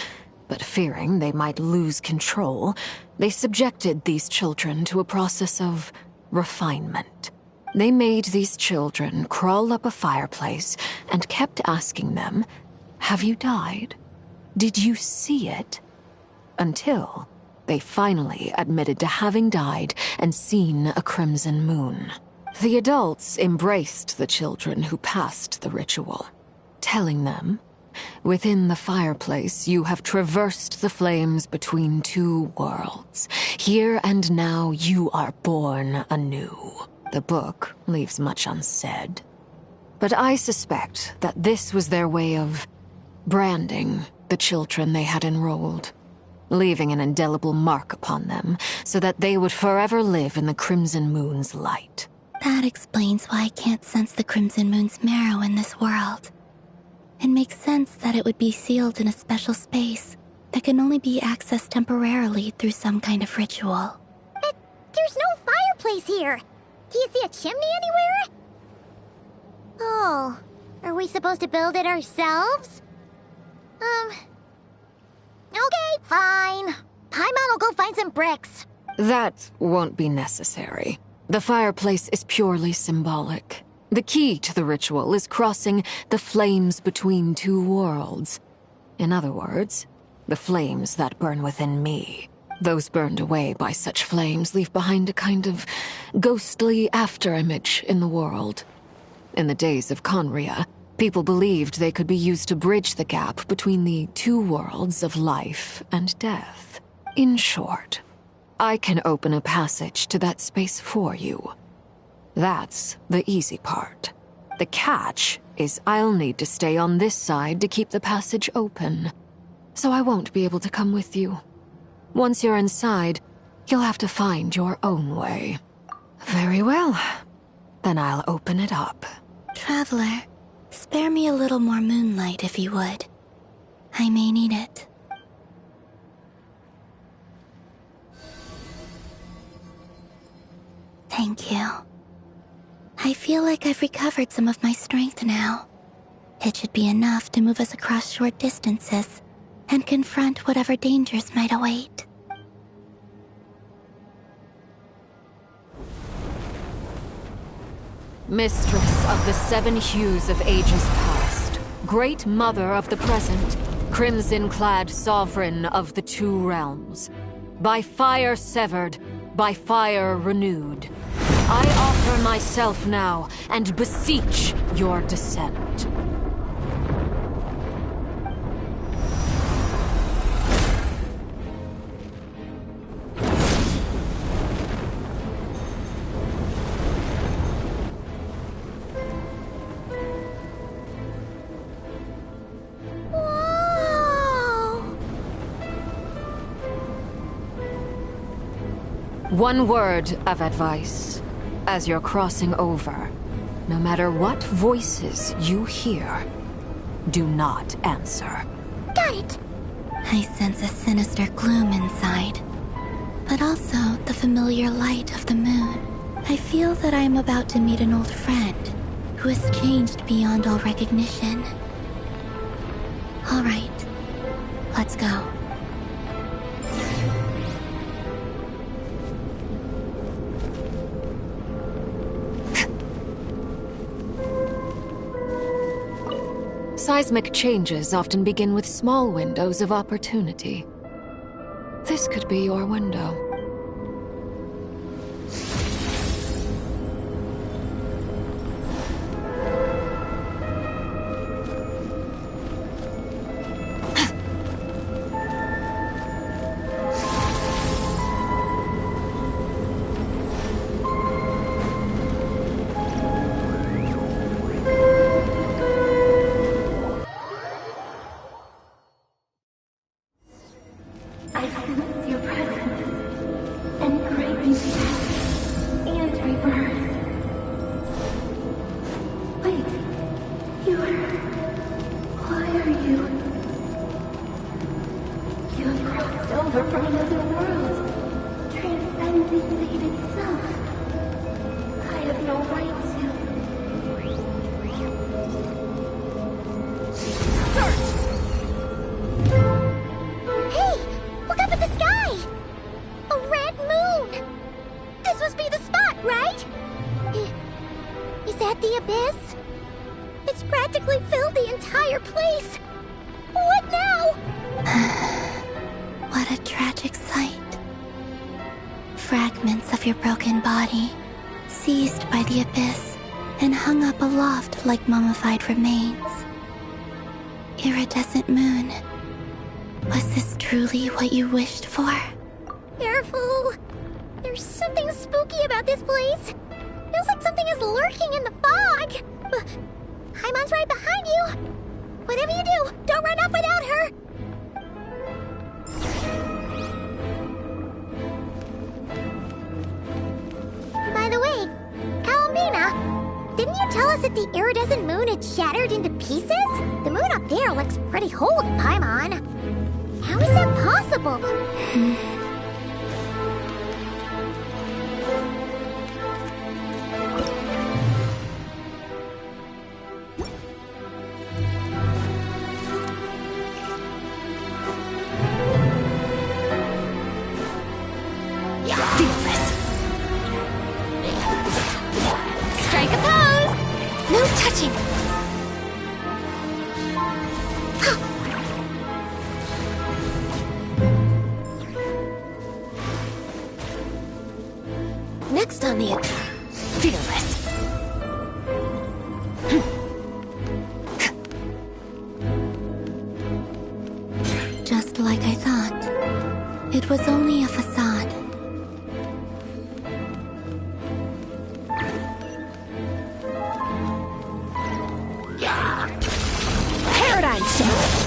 But fearing they might lose control, they subjected these children to a process of refinement. They made these children crawl up a fireplace and kept asking them, "Have you died? Did you see it?" Until they finally admitted to having died and seen a crimson moon. The adults embraced the children who passed the ritual, telling them, "Within the fireplace, you have traversed the flames between two worlds. Here and now, you are born anew." The book leaves much unsaid. But I suspect that this was their way of branding the children they had enrolled, leaving an indelible mark upon them so that they would forever live in the Crimson Moon's light. That explains why I can't sense the Crimson Moon's marrow in this world. It makes sense that it would be sealed in a special space that can only be accessed temporarily through some kind of ritual. But there's no fireplace here. Do you see a chimney anywhere? Oh, are we supposed to build it ourselves? Okay, fine. Paimon will go find some bricks. That won't be necessary. The fireplace is purely symbolic. The key to the ritual is crossing the flames between two worlds. In other words, the flames that burn within me. Those burned away by such flames leave behind a kind of ghostly afterimage in the world. In the days of Conria, people believed they could be used to bridge the gap between the two worlds of life and death. In short, I can open a passage to that space for you. That's the easy part. The catch is I'll need to stay on this side to keep the passage open, so I won't be able to come with you. Once you're inside, you'll have to find your own way. Very well. Then I'll open it up. Traveler, spare me a little more moonlight if you would. I may need it. Thank you. I feel like I've recovered some of my strength now. It should be enough to move us across short distances and confront whatever dangers might await. Mistress of the seven hues of ages past, great mother of the present, crimson-clad sovereign of the two realms, by fire severed, by fire renewed, I offer myself now and beseech your descent. One word of advice. As you're crossing over, no matter what voices you hear, do not answer. Got it! I sense a sinister gloom inside, but also the familiar light of the moon. I feel that I am about to meet an old friend who has changed beyond all recognition. All right, let's go. Seismic changes often begin with small windows of opportunity. This could be your window. Like mummified remains. Iridescent moon. Was this truly what you wished for? Careful! There's something spooky about this place. Feels like something is lurking in the fog. Paimon's right behind you. Whatever you do, don't run off without her. By the way, Kalmina, didn't you tell us that the iridescent moon had shattered into pieces? The moon up there looks pretty whole to Paimon. How is that possible? Strike a pose! was only a facade. Paradigm shift!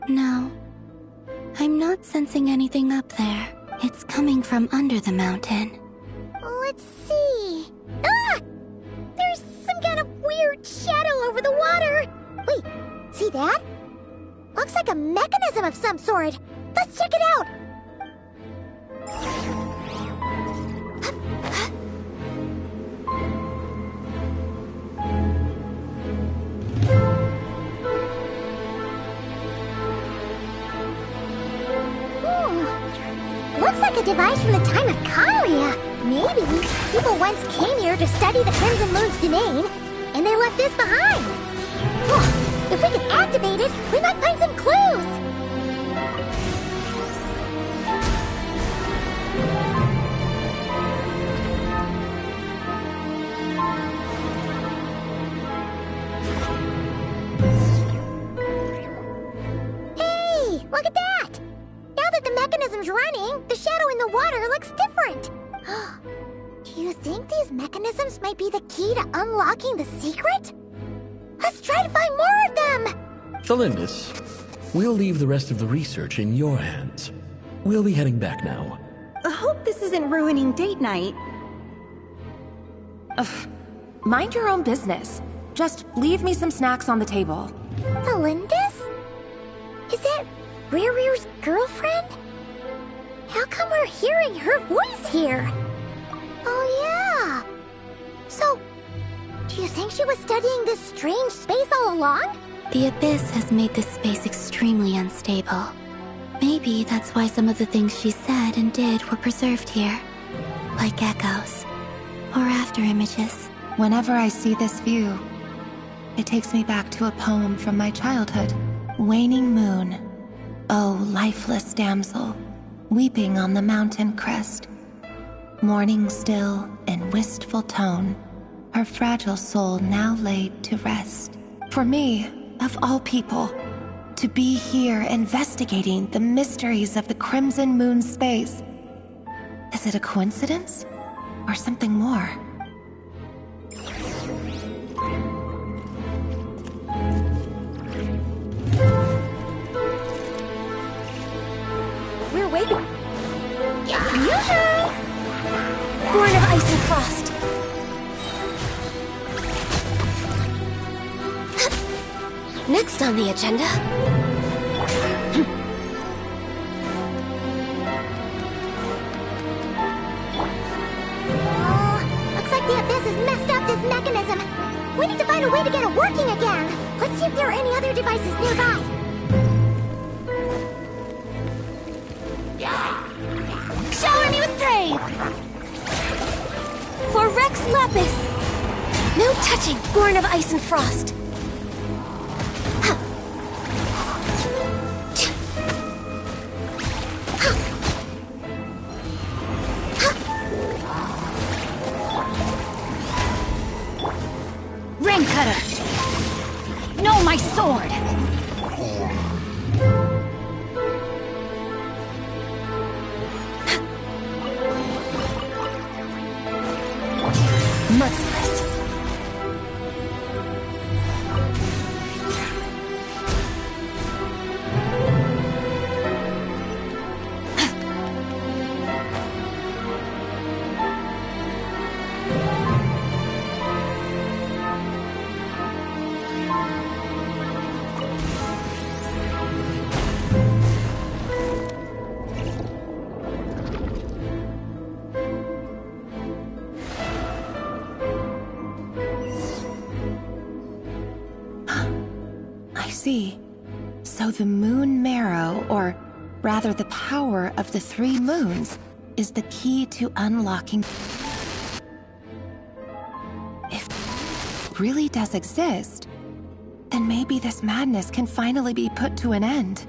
No. I'm not sensing anything up there. It's coming from under the mountain. Let's see. Ah! There's some kind of weird shadow over the water. Wait, see that? Looks like a mechanism of some sort. Let's check it out. Looks like a device from the time of Kalia. Maybe people once came here to study the Crimson Moon's domain, and they left this behind. If we can activate it, we might find some clues. Hey, look at that! Now that the mechanism's running, the shadow in the water looks different. Do you think these mechanisms might be the key to unlocking the secret? Let's try to find more of them! Felindis, we'll leave the rest of the research in your hands. We'll be heading back now. I hope this isn't ruining date night. Ugh. Mind your own business. Just leave me some snacks on the table. Felindis? Is that Rear's girlfriend? How come we're hearing her voice here? Oh yeah. So, do you think she was studying this strange space all along? The Abyss has made this space extremely unstable. Maybe that's why some of the things she said and did were preserved here. Like echoes. Or after images. Whenever I see this view, it takes me back to a poem from my childhood. Waning moon, oh lifeless damsel, weeping on the mountain crest. Mourning still in wistful tone, her fragile soul now laid to rest. For me, of all people, to be here investigating the mysteries of the Crimson Moon space. Is it a coincidence? Or something more? We're waiting. Yoo-hoo! Born of ice and frost. Next on the agenda. Looks like the Abyss has messed up this mechanism. We need to find a way to get it working again. Let's see if there are any other devices nearby. Shower me with praise! For Rex Lapis! No touching! Born of ice and frost. Rain cutter! No, my sword! Merciless. So the moon marrow, or rather the power of the 3 moons, is the key to unlocking... If it really does exist, then maybe this madness can finally be put to an end.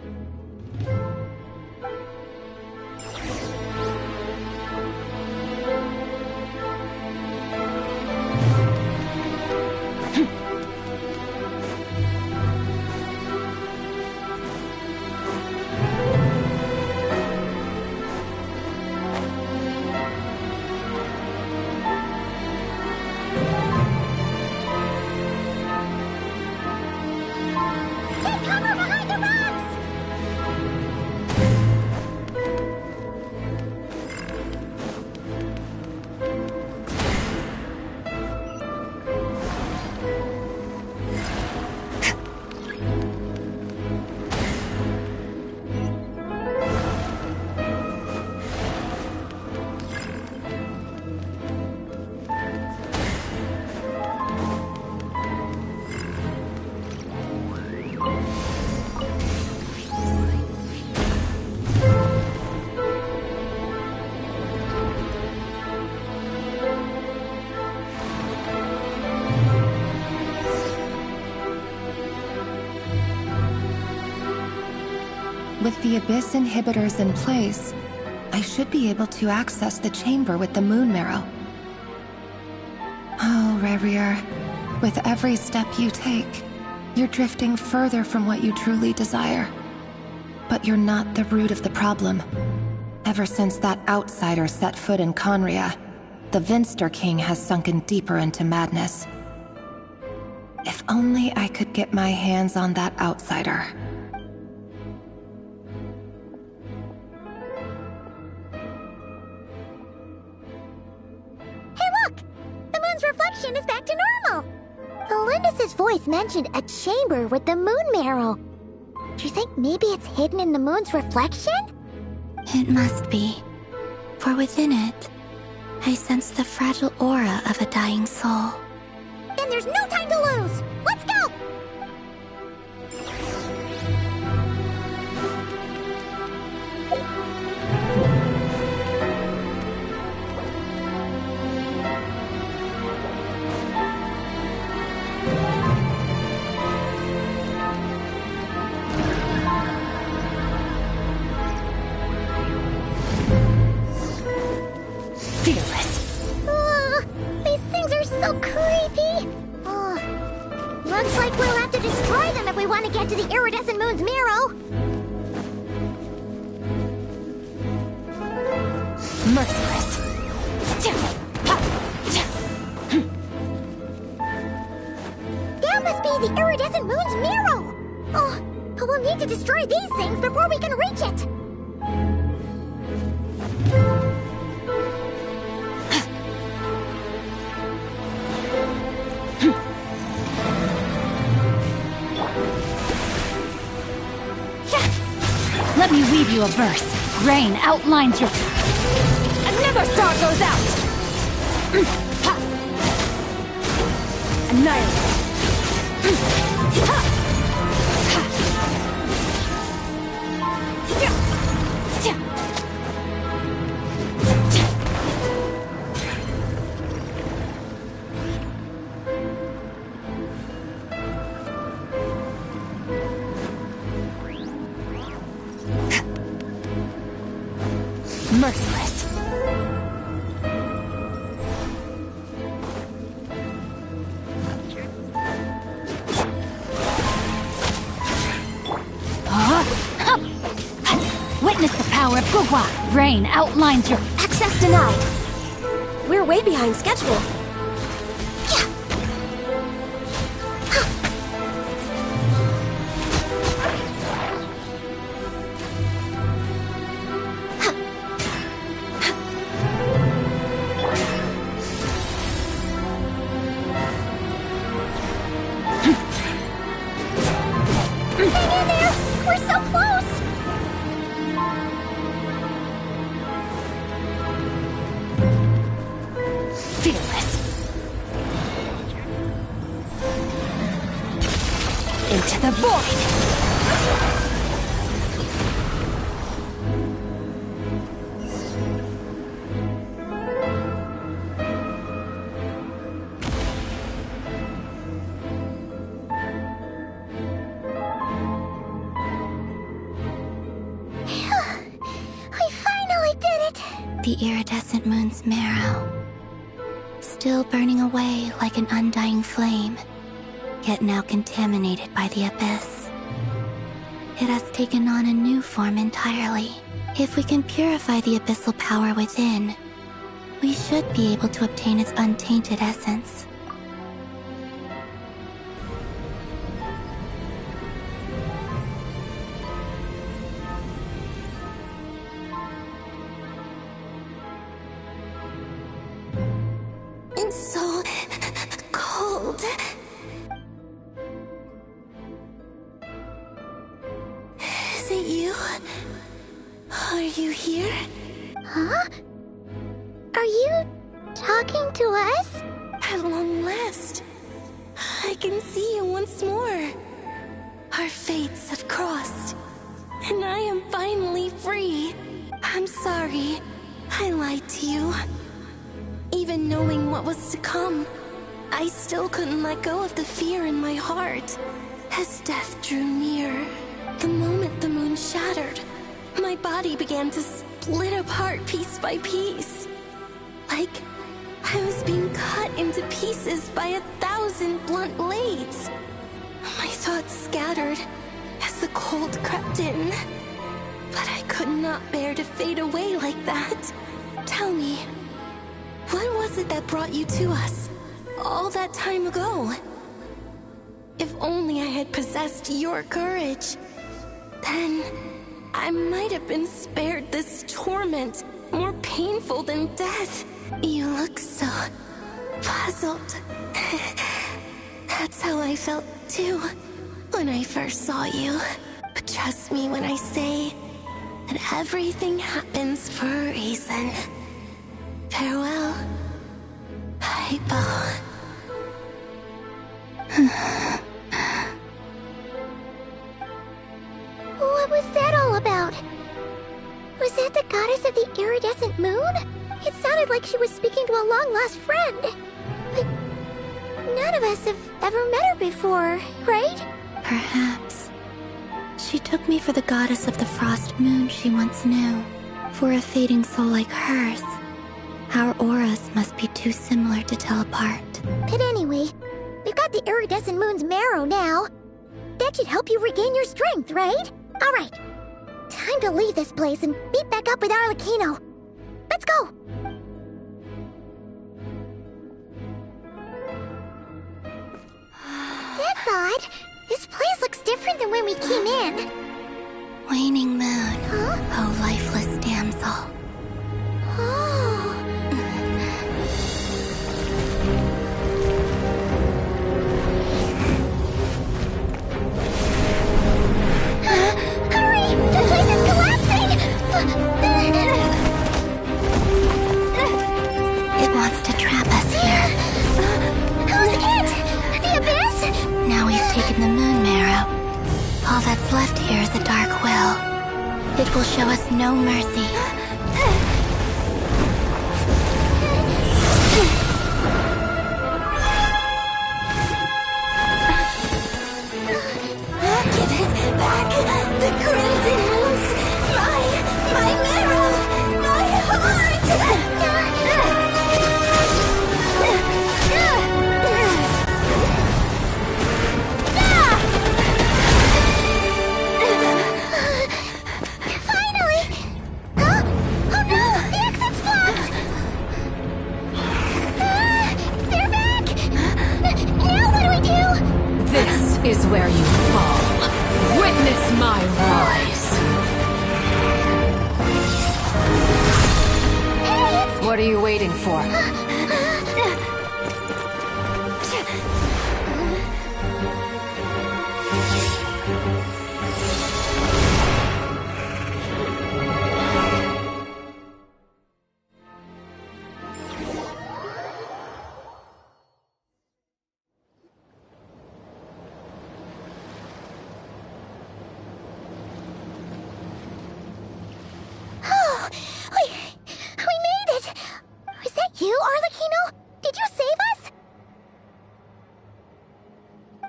With the Abyss inhibitors in place, I should be able to access the chamber with the moon marrow. Oh, Rerir, with every step you take, you're drifting further from what you truly desire. But you're not the root of the problem. Ever since that outsider set foot in Conria, the Vinster King has sunken deeper into madness. If only I could get my hands on that outsider. Reflection is back to normal. Felindus's voice mentioned a chamber with the moon marrow. Do you think maybe it's hidden in the moon's reflection? It must be. For within it, I sense the fragile aura of a dying soul. Then there's no time to lose! Let's go! These things are so creepy! Looks like we'll have to destroy them if we want to get to the iridescent moon's marrow! Merciless! That must be the iridescent moon's marrow! Oh, we'll need to destroy these things before we can reach it! Let me weave you a verse. Rain outlines your... Another star goes out! Annihilate! merciless. Witness the power of Gugwa. Rain outlines your Access denied. We're way behind schedule. Hang in there! We're so close! fearless. Into the void! The iridescent moon's marrow, still burning away like an undying flame, yet now contaminated by the abyss. It has taken on a new form entirely. If we can purify the abyssal power within, we should be able to obtain its untainted essence. It's so cold. Is it you? Are you here? Huh? Are you talking to us? At long last, I can see you once more. Our fates have crossed, and I am finally free. I'm sorry, I lied to you. Even knowing what was to come, I still couldn't let go of the fear in my heart. As death drew near, the moment the moon shattered, my body began to split apart piece by piece. Like I was being cut into pieces by 1,000 blunt blades. My thoughts scattered as the cold crept in. But I could not bear to fade away like that. Tell me, what was it that brought you to us all that time ago? If only I had possessed your courage, then I might have been spared this torment, more painful than death. You look so puzzled. That's how I felt too when I first saw you. But trust me when I say that everything happens for a reason. Farewell, Hypo. What was that all about? Was that the goddess of the iridescent moon? It sounded like she was speaking to a long-lost friend. But none of us have ever met her before, right? Perhaps. She took me for the goddess of the frost moon she once knew. For a fading soul like hers, our auras must be too similar to tell apart. But anyway, we've got the iridescent moon's marrow now. That should help you regain your strength, right? Alright, time to leave this place and meet back up with Arlecchino. Let's go! That's odd. This place looks different than when we came in. Waning moon, huh? O lifeless damsel. Oh. Hurry! The place is collapsing! It wants to trap us here. Who's it? The abyss? Now we've taken the moon marrow. All that's left here is a dark will. It will show us no mercy. Give it back! The crimson moons! My marrow! My waiting for? You, Arlecchino? Did you save us?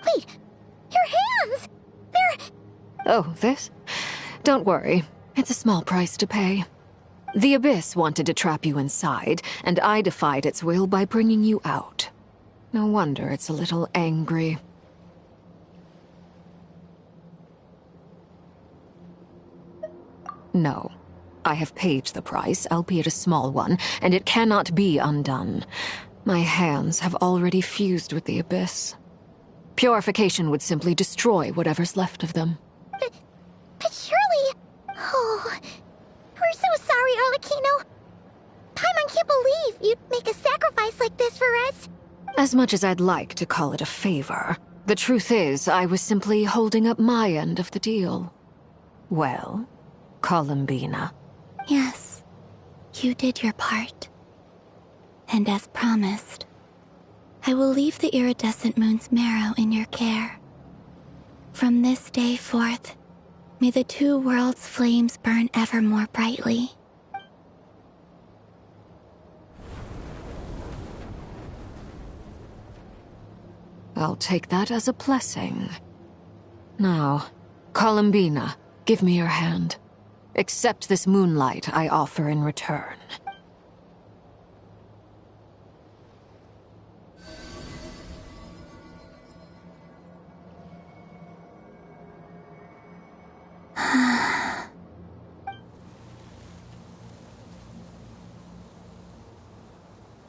Wait, your hands! They're... Oh, this? Don't worry. It's a small price to pay. The Abyss wanted to trap you inside, and I defied its will by bringing you out. No wonder it's a little angry. No. I have paid the price, albeit a small one, and it cannot be undone. My hands have already fused with the Abyss. Purification would simply destroy whatever's left of them. But surely... Oh... We're so sorry, Arlecchino. Paimon can't believe you'd make a sacrifice like this for us. As much as I'd like to call it a favor, the truth is I was simply holding up my end of the deal. Well, Columbina. Yes, you did your part. And as promised, I will leave the iridescent moon's marrow in your care. From this day forth, may the two worlds' flames burn ever more brightly. I'll take that as a blessing. Now, Columbina, give me your hand. Accept this moonlight I offer in return.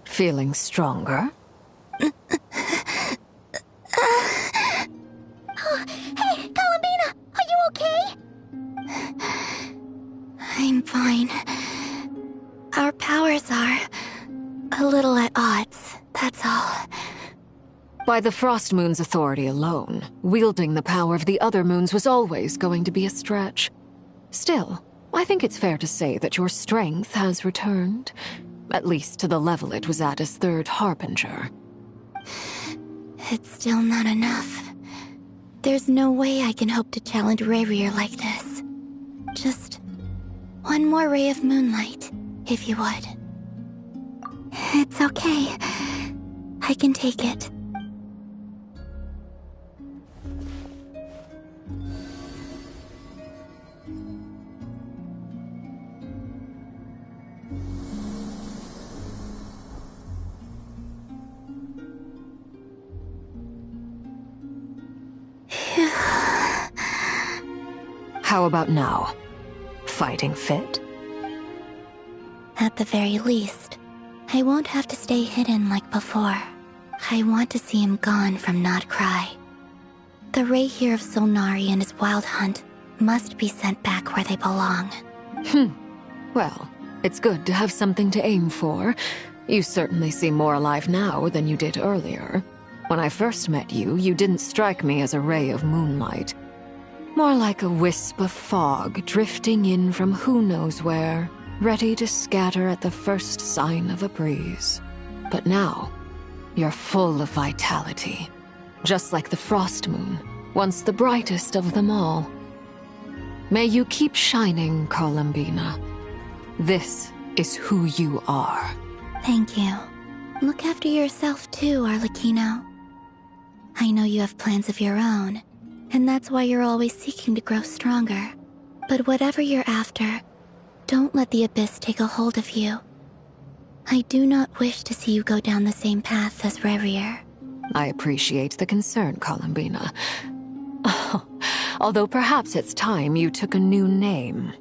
Feeling stronger? Hey, Columbina! Are you okay? I'm fine. Our powers are a little at odds, that's all. By the Frost Moon's authority alone, wielding the power of the other moons was always going to be a stretch. Still, I think it's fair to say that your strength has returned, at least to the level it was at as Third Harbinger. It's still not enough. There's no way I can hope to challenge Rayrier like this. Just one more ray of moonlight, if you would. It's okay. I can take it. How about now? Fighting fit? At the very least, I won't have to stay hidden like before. I want to see him gone from Nodcry. The Rayheir of Solnari and his wild hunt must be sent back where they belong. Well, it's good to have something to aim for. You certainly seem more alive now than you did earlier. When I first met you, you didn't strike me as a ray of moonlight. More like a wisp of fog drifting in from who knows where, ready to scatter at the first sign of a breeze. But now, you're full of vitality. Just like the Frost Moon, once the brightest of them all. May you keep shining, Columbina. This is who you are. Thank you. Look after yourself too, Arlecchino. I know you have plans of your own, and that's why you're always seeking to grow stronger. But whatever you're after, don't let the Abyss take a hold of you. I do not wish to see you go down the same path as Rayrier. I appreciate the concern, Columbina. Although perhaps it's time you took a new name.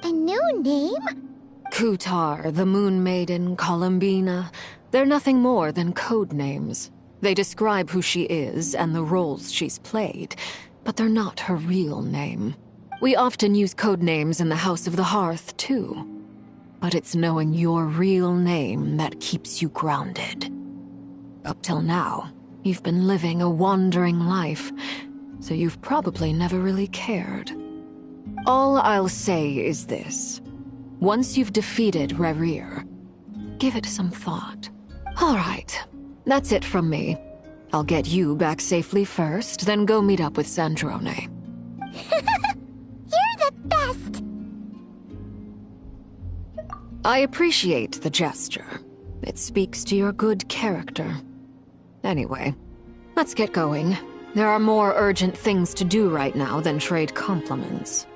A new name? Kutar, the Moon Maiden, Columbina. They're nothing more than code names. They describe who she is and the roles she's played, but they're not her real name. We often use code names in the House of the Hearth, too. but it's knowing your real name that keeps you grounded. Up till now, you've been living a wandering life, so you've probably never really cared. All I'll say is this. Once you've defeated Rerir, give it some thought. All right, that's it from me. I'll get you back safely first, then go meet up with Sandrone. You're the best! I appreciate the gesture. It speaks to your good character. Anyway, let's get going. There are more urgent things to do right now than trade compliments.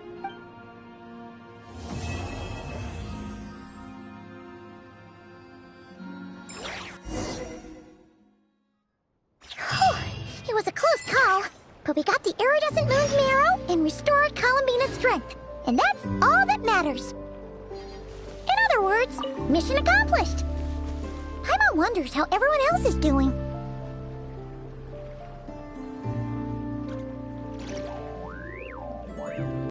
It was a close call, but we got the iridescent moon's marrow and restored Columbina's strength, and that's all that matters. In other words, mission accomplished. Paimon wonders how everyone else is doing.